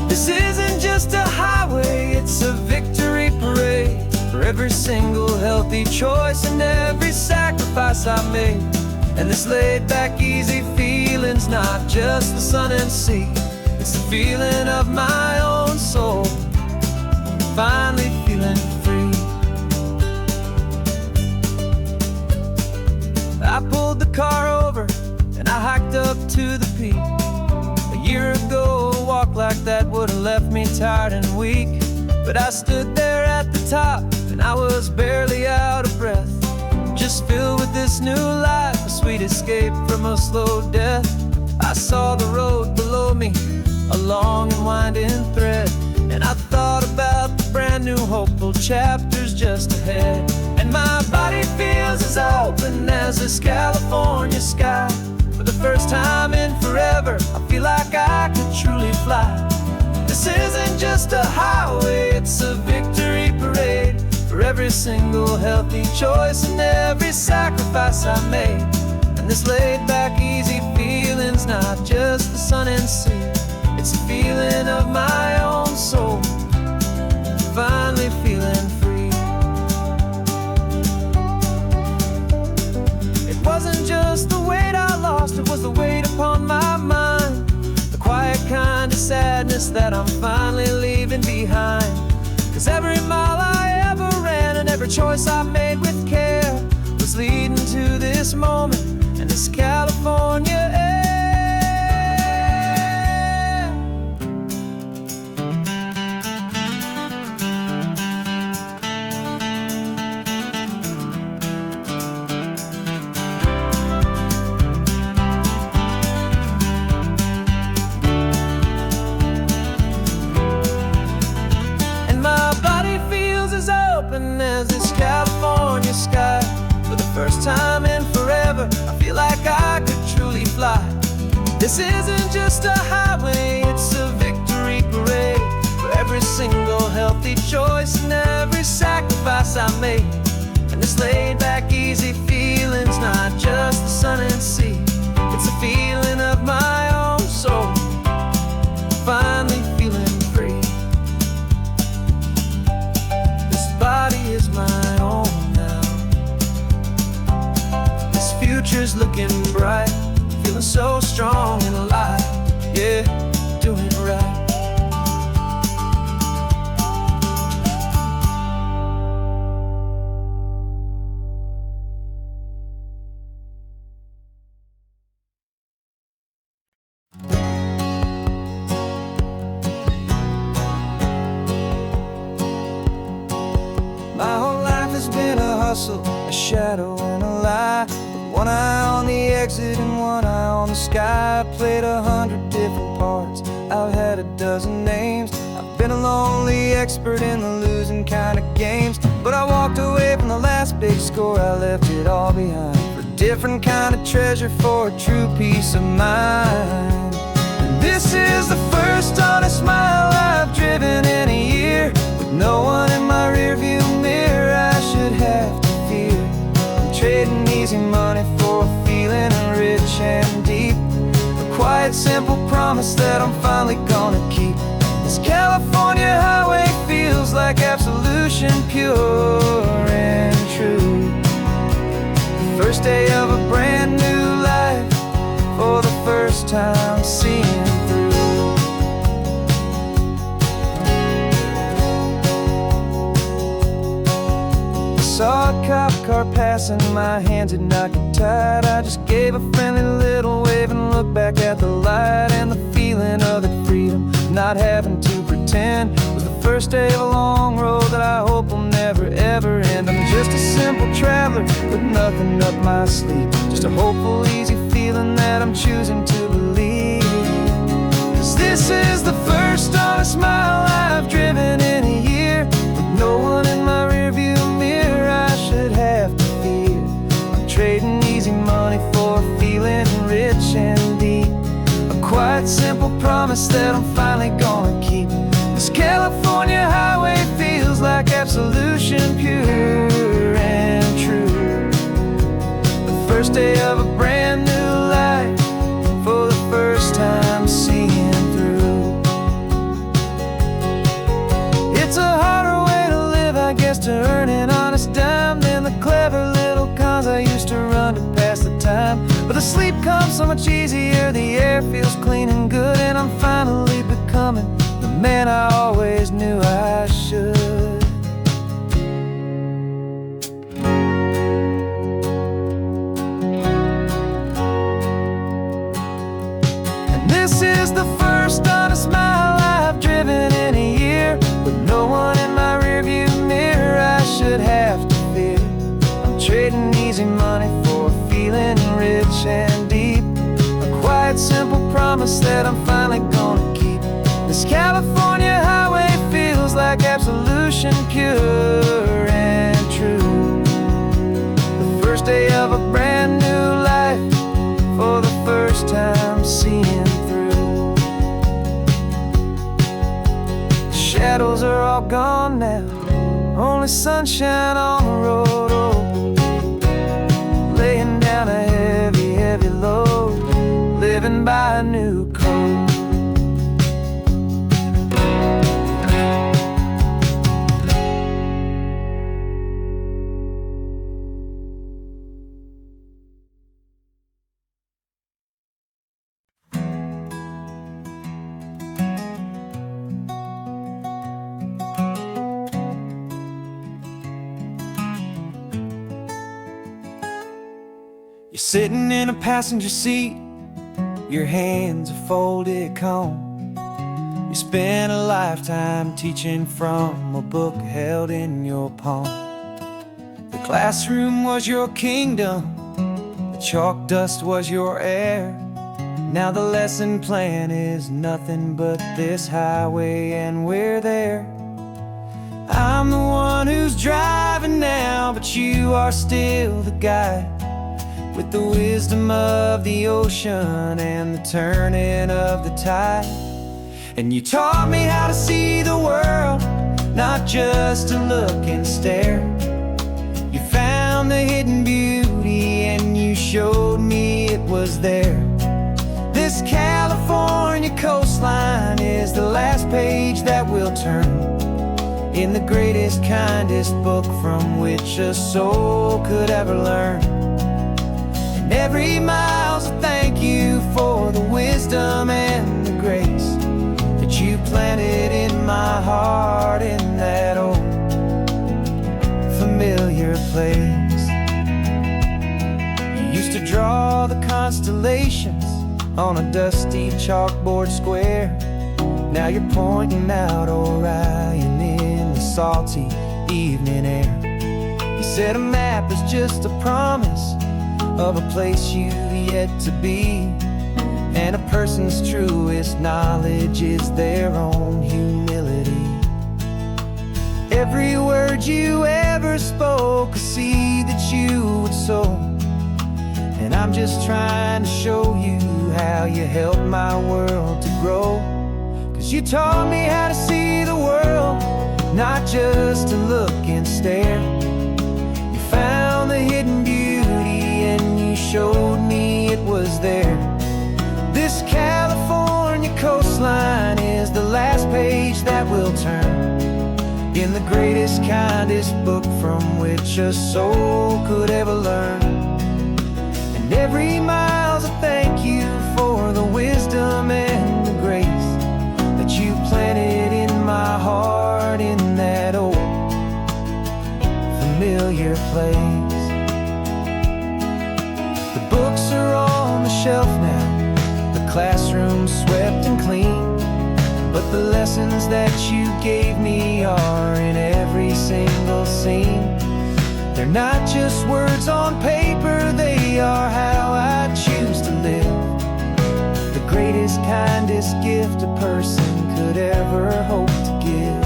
This isn't just a highway, it's a victory parade. For every single healthy choice and every sacrifice I made. And this laid back, easy feeling's not just the sun and sea. It's the feeling of my own soul, finally feeling free. I pulled the car over and I hiked up to the peak. A year ago, a walk like that would have left me tired and weak. But I stood there at the top and I was barely out of breath, just filled with this new life, a sweet escape from a slow death. I saw the road below me, a long and winding thread, and I thought about the brand new hopeful chapters just ahead. And my body feels as open as this California sky. For the first time in forever, I feel like I could truly fly. This isn't just a highway, it's a victory parade. For every single healthy choice and every sacrifice I made. And this laid back, easy feeling's not just the sun and sea. It's a feeling of my own soul, finally feeling free. It wasn't just the weight I lost, it was the weight upon my mind. The quiet kind of sadness that I'm finally leaving behind. Cause every mile I ever ran and every choice I made with care was leading to this moment and this California air. As this California sky. For the first time in forever, I feel like I could truly fly. This isn't just a highway, it's a victory parade. For every single healthy choice and every sacrifice I made. And this This laid back, easy feeling's not just the sun and sea. It's a feeling of my own soul, finally feeling free. This body is my own now. This future's looking bright, feeling so strong and alive. Yeah, doing it right. My whole life has been a hustle, a shadow and a lie. With one eye on the exit and one eye on the sky. I played 100 different parts, I've had a dozen names. I've been a lonely expert in the losing kind of games. But I walked away from the last big score, I left it all behind for a different kind of treasure, for a true peace of mind. And this is the first honest mile I've driven in a year, with no one in my rearview mirror I should have to fear. I'm trading easy money for a feeling rich and deep, a quiet, simple promise that I'm finally gonna keep. This California highway feels like absolution, pure and true. The first day of a brand new life, for the first time seeing through. Saw a cop car passing, my hands had not got tied. I just gave a friendly little wave and looked back at the light. And the feeling of the freedom, not having to pretend, was the first day of a long road that I hope will never ever end. I'm just a simple traveler with nothing up my sleeve, just a hopeful, easy feeling that I'm choosing to believe. 'Cause this is the first honest mile I've driven in a year, with no one in my rearview mirror I should have to fear. I'm trading easy money for a feeling rich and deep, a quiet, simple promise that I'm finally gonna keep. This California highway feels like absolution, pure and true. The first day of a brand new life, for the first time seeing through. It's a harder way to live, I guess, to earn an honest dime than the clever little cons I used to run to pass the time. But the sleep comes so much easier, the air feels clean and good, and I'm finally becoming the man I always knew I should. And this is the first honest mile I've driven in a year, with no one in my rearview mirror I should have to fear. I'm trading easy money for a feeling rich and deep, a quiet, simple promise that I'm finally gonna keep. This California highway feels like absolution, pure and true. The first day of a brand new life, for the first time seeing through. The shadows are all gone now, only sunshine on the road. Oh, laying down a heavy, heavy load, living by a new code. You're sitting in a passenger seat, your hands are folded calm. You spent a lifetime teaching from a book held in your palm. The classroom was your kingdom, the chalk dust was your air. Now the lesson plan is nothing but this highway, and we're there. I'm the one who's driving now, but you are still the guide, with the wisdom of the ocean and the turning of the tide. And you taught me how to see the world, not just to look and stare. You found found the hidden beauty and you showed me it was there. This California coastline is the last page that we'll turn in the greatest, kindest book from which a soul could ever learn. And every mile's a thank you for the wisdom and the grace that you planted in my heart in that old familiar place. You used to draw the constellations on a dusty chalkboard square. Now you're pointing out Orion in the salty evening air. You said a map is just a promise of a place you've yet to be, and a person's truest knowledge is their own humility. Every word you ever spoke, a seed that you would sow, and I'm just trying to show you how you helped my world to grow. 'Cause you taught me how to see the world, not just to look and stare. You found the hidden beauty and you showed me it was there. This California coastline is the last page that we'll turn in the greatest, kindest book from which a soul could ever learn. And every mile's a thank you for the wisdom and the grace that you planted in my heart in that old familiar place. The books are on the shelf now, the classroom swept and clean, but the lessons that you gave me are in every single scene. They're not just words on paper, they are how I choose to live. The greatest, kindest gift a person could ever hope to give.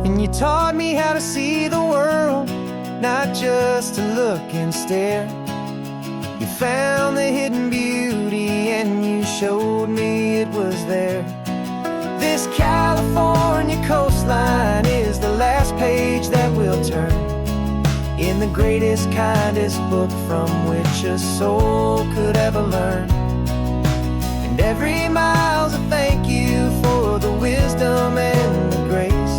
And you taught me how to see the world, not just to look and stare. You found the hidden beauty and you showed me it was there. This California coastline is the last page that we'll turn in the greatest, kindest book from which a soul could ever learn. And every mile's a thank you for the wisdom and the grace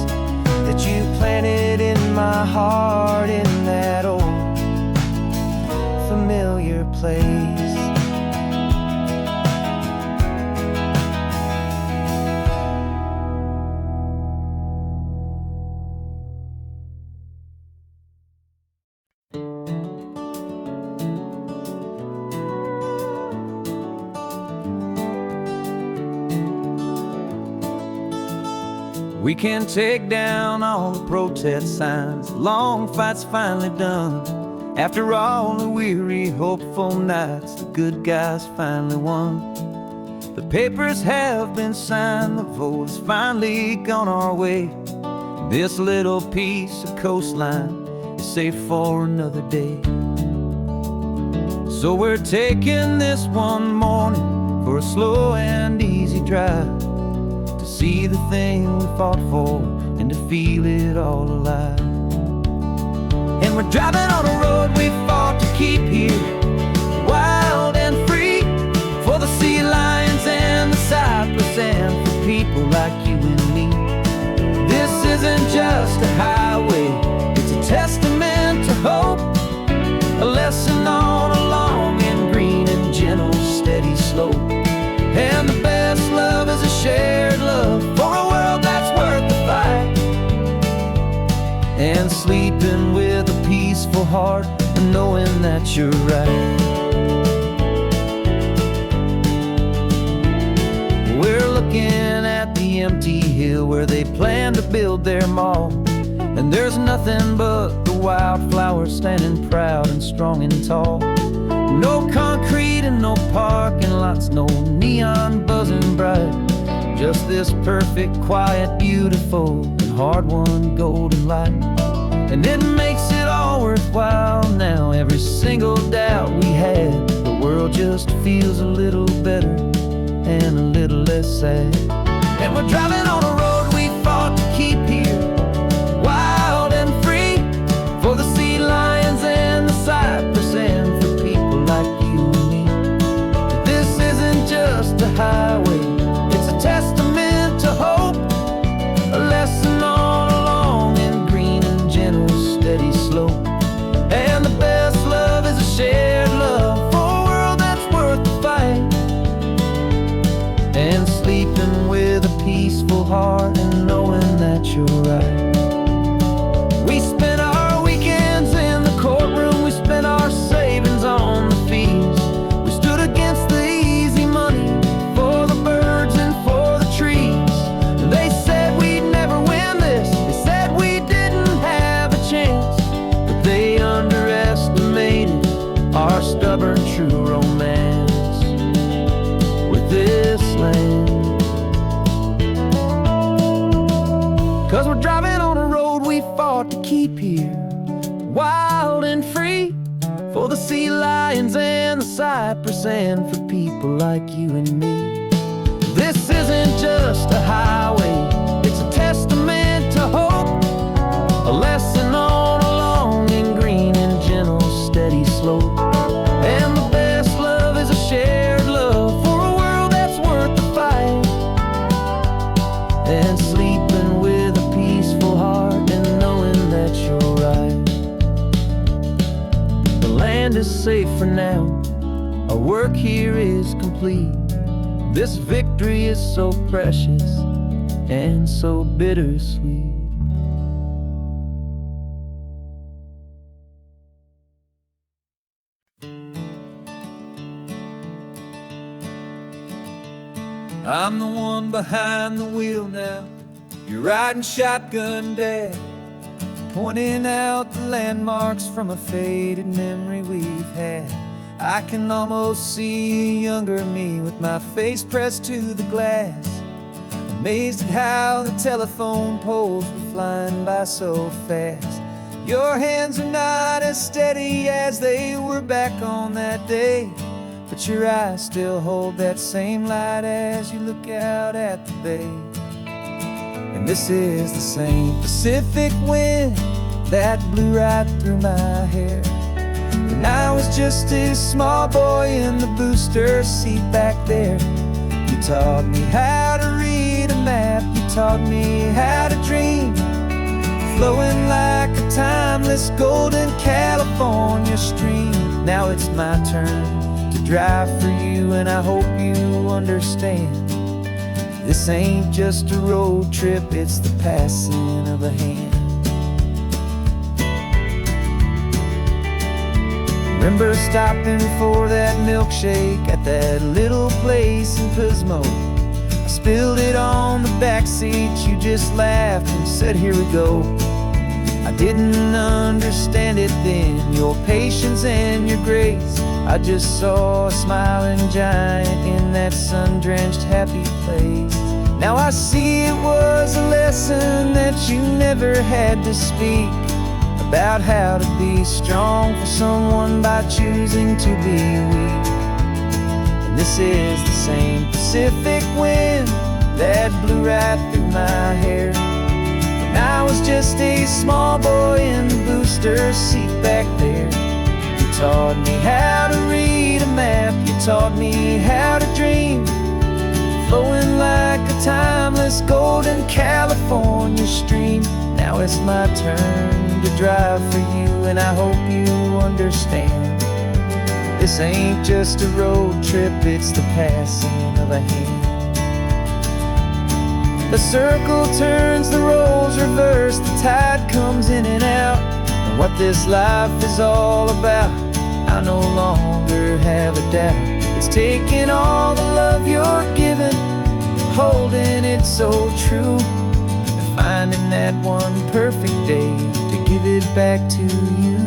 that you planted in my heart in that old familiar place. We can take down all the protest signs, long fight's finally done. After all the weary, hopeful nights, the good guys finally won. The papers have been signed, the vote has finally gone our way. This little piece of coastline is safe for another day. So we're taking this one morning for a slow and easy drive, to see the thing we fought for and to feel it all alive. And we're driving on a road we fought to keep here, wild and free, for the sea lions and the cypress and for people like you and me. This isn't just a highway, it's a testament to hope, a lesson on a long and green and gentle steady slope. And the best love is a shared love for a world that's worth the fight, and sleeping with a peaceful heart and knowing that you're right. We're looking at the empty hill where they plan to build their mall, and there's nothing but the wildflowers standing proud and strong and tall. No concrete and no parking lots, no neon buzzing bright, just this perfect, quiet, beautiful, and hard-won golden light. and it makes it all worthwhile now. Every single doubt we had, the world just feels a little better and a little less sad. And we're driving on a road we fought to keep here, wild and free, for the sea lions and the cypress and for people like you and me. This isn't just a highway, it's a testament to hope, a lesson on a long and green and gentle steady slope. And the best love is a shared love for a world that's worth the fight, and sleeping with a peaceful heart and knowing that you're right. We spent our weekends in the courtroom, we spent our savings on the fees. We stood against the easy money for the birds and for the trees. And they said we'd never win this, they said we didn't have a chance, but they underestimated our stubborn true romance with this land. 'Cause we're driving on a road we fought to keep here, wild and free, for the sea lions and the cypress and for people like you and me. This isn't just a highway, it's a testament to hope, a lesson on a long and green and gentle steady slope. And the best love is a shared love for a world that's worth the fight, and sleeping with a peaceful heart and knowing that you're right. The land is safe for now, our work here is complete. This victory is so precious and so bittersweet. I'm the one behind the wheel now, you're riding shotgun, Dad, pointing out the landmarks from a faded memory we've had. I can almost see a younger me with my face pressed to the glass, amazed at how the telephone poles were flying by so fast. Your hands are not as steady as they were back on that day, but your eyes still hold that same light as you look out at the bay. And this is the same Pacific wind that blew right through my hair when I was just a small boy in the booster seat back there. You taught me how to read a map, you taught me how to dream, flowing like a timeless golden California stream. Now it's my turn to drive for you, and I hope you understand. This ain't just a road trip, it's the passing of a hand. Remember stopping for that milkshake at that little place in Pismo? I spilled it on the back seat, you just laughed and said, here we go. I didn't understand it then, your patience and your grace. I just saw a smiling giant in that sun-drenched happy place. Now I see it was a lesson that you never had to speak, about how to be strong for someone by choosing to be weak. And this is the same Pacific wind that blew right through my hair when I was just a small boy in the booster seat back there. You taught me how to read a map, you taught me how to dream, flowing like a timeless golden California stream. Now it's my turn to drive for you, and I hope you understand. This ain't just a road trip, it's the passing of a hand. The circle turns, the roles reverse, the tide comes in and out. And what this life is all about, I no longer have a doubt. It's taking all the love you're giving, holding it so true, and finding that one perfect day to give it back to you.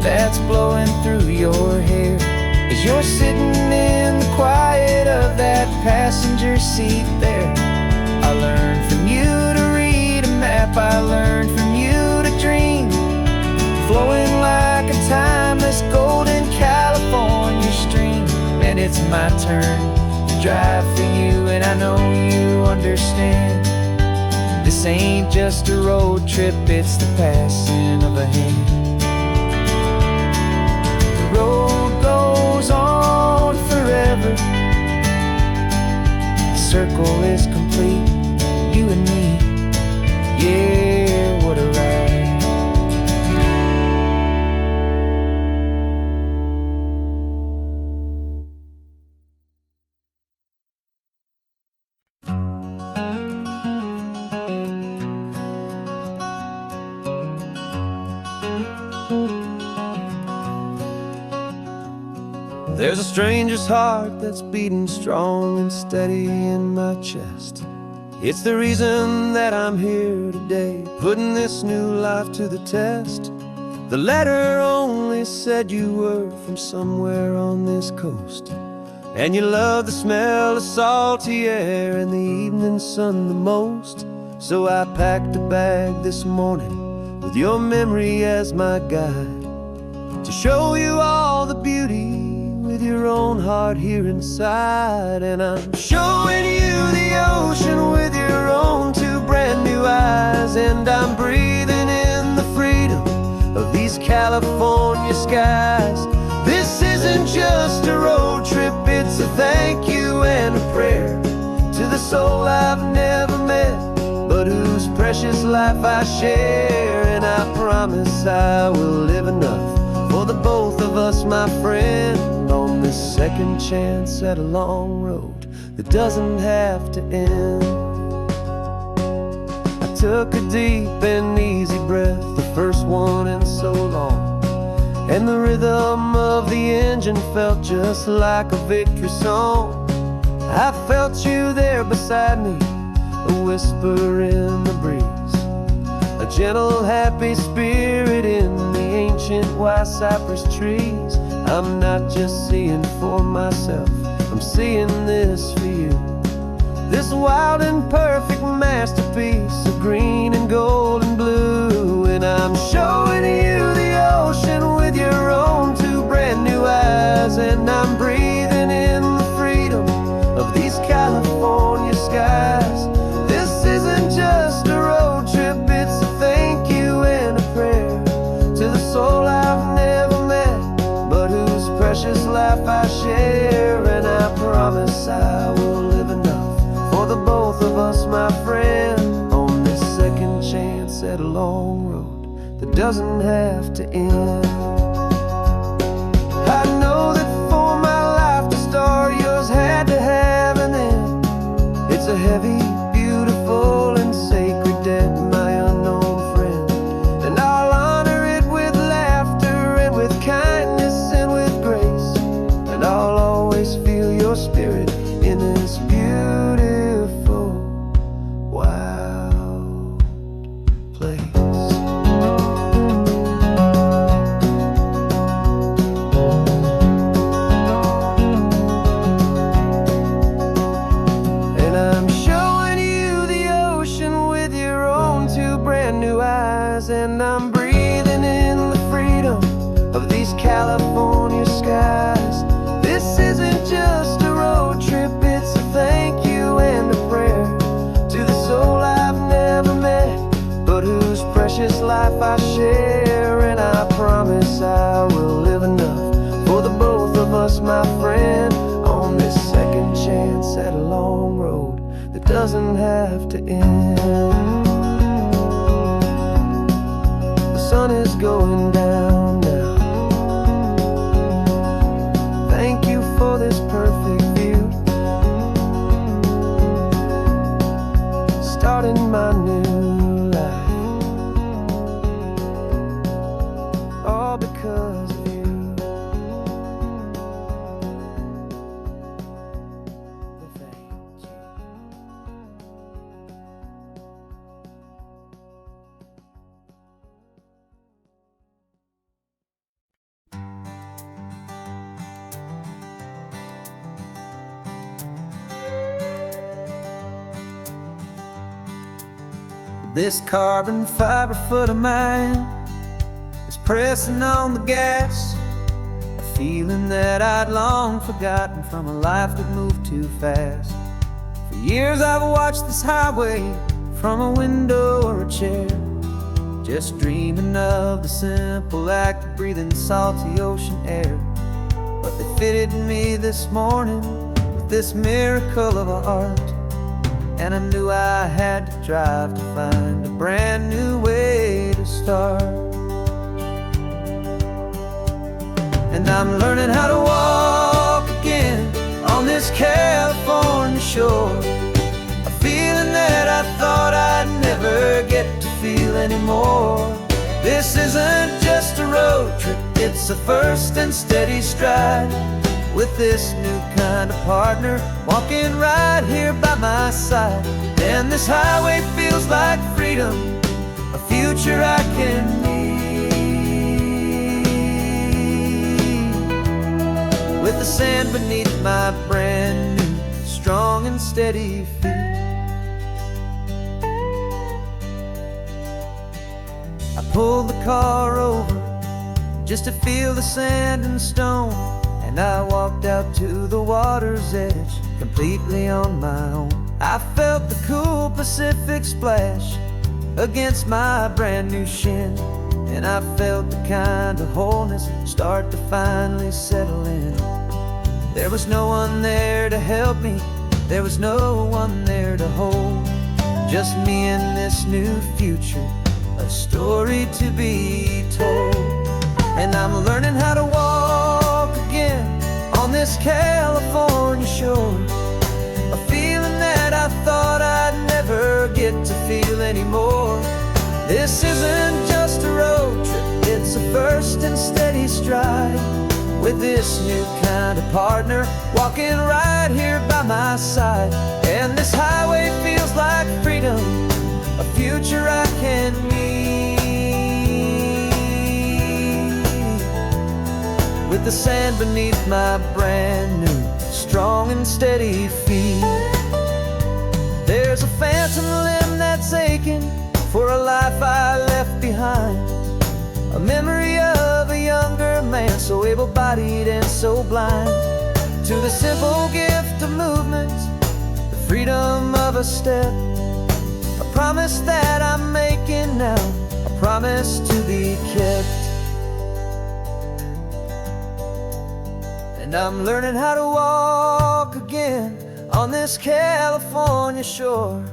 that's blowing through your hair as you're sitting in the quiet of that passenger seat there. I learned from you to read a map, I learned from you to dream, flowing like a timeless golden California stream. And it's my turn to drive for you, and I know you understand. This ain't just a road trip, it's the passing of a hand. The road goes on forever, the circle is complete, you and me, yeah, what a ride. There's a stranger's heart that's beating strong and steady in my chest. It's the reason that I'm here today, putting this new life to the test. The letter only said you were from somewhere on this coast, and you love the smell of salty air and the evening sun the most. So I packed a bag this morning with your memory as my guide, to show you all the beauty with your own heart here inside. And I'm showing you the ocean with your own two brand new eyes, and I'm breathing in the freedom of these California skies. This isn't just a road trip, it's a thank you and a prayer to the soul I've never met, but whose precious life I share. And I promise I will live enough for the both of us, my friend, on this second chance at a long road that doesn't have to end. I took a deep and easy breath, the first one in so long, and the rhythm of the engine felt just like a victory song. I felt you there beside me, a whisper in the breeze, a gentle happy spirit in the ancient white cypress trees. I'm not just seeing for myself, I'm seeing this for you, this wild and perfect masterpiece of green and gold and blue. And I'm showing you the ocean with your own two brand new eyes, and I'm breathing in the freedom of these California skies. This isn't just a road trip, it's a thank you and a prayer to the soul I've never met, but whose precious life I share. And I promise I will live enough for the both of us, my friend, on this second chance at a long road that doesn't have to end. I know that for my life to start, yours had to have an end. It's a heavy, beautiful, and sacred debt, my unknown friend, and I'll honor it with laughter and with kindness and with grace, and I'll always feel your spirit in this beautiful, wild place. And I'm showing you the ocean with your own two brand new eyes, and I'm breathing in the freedom of these California skies. This isn't just a road trip, it's a thank you and a prayer to the soul I've never met, but whose precious life I share. And I promise I will live enough for the both of us, my friend, on this second chance at a long road that doesn't have to end. The sun is going down now. Thank you for this perfect view, starting my new life, all because of you. Thank you. This carbon fiber foot of mine is pressing on the gas, a feeling that I'd long forgotten from a life that moved too fast. For years I've watched this highway from a window or a chair, just dreaming of the simple act of breathing salty ocean air. But they fitted me this morning with this miracle of art, and I knew I had to drive to find a brand new way to start. And I'm learning how to walk again on this California shore, a feeling that I thought I'd never get to feel anymore. This isn't just a road trip, it's a first and steady stride, with this new kind of partner walking right here by my side. And this highway feels like freedom, a future I can need, with the sand beneath my brand new strong and steady feet. I pulled the car over just to feel the sand and stone, and I walked out to the water's edge completely on my own. I felt the cool Pacific splash against my brand new shin, and I felt the kind of wholeness start to finally settle in. There was no one there to help me, there was no one there to hold, just me and this new future, a story to be told. And I'm learning how to walk again on this California shore, a feeling that I thought I'd never get to feel anymore. This isn't just a road trip, it's a first and steady stride, with this new kind of partner walking right here by my side. And this highway feels like freedom, a future I can need, with the sand beneath my brand new strong and steady feet. There's a phantom limb that's aching for a life I left behind, a memory of a younger man so able-bodied and so blind, to the simple gift of movement, the freedom of a step, a promise that I'm making now, a promise to be kept. And I'm learning how to walk again on this California shore,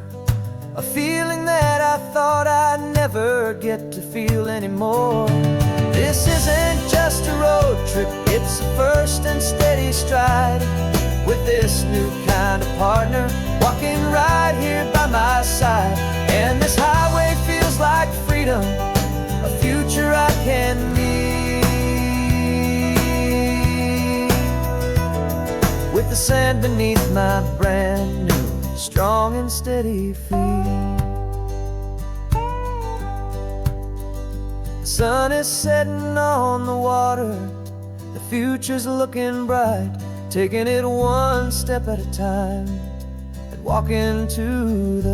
a feeling that I thought I'd never get to feel anymore. This isn't just a road trip, it's a first and steady stride, with this new kind of partner walking right here by my side. And this highway feels like freedom, a future I can need, with the sand beneath my brand new strong and steady feet. The sun is setting on the water, the future's looking bright, taking it one step at a time and walking to the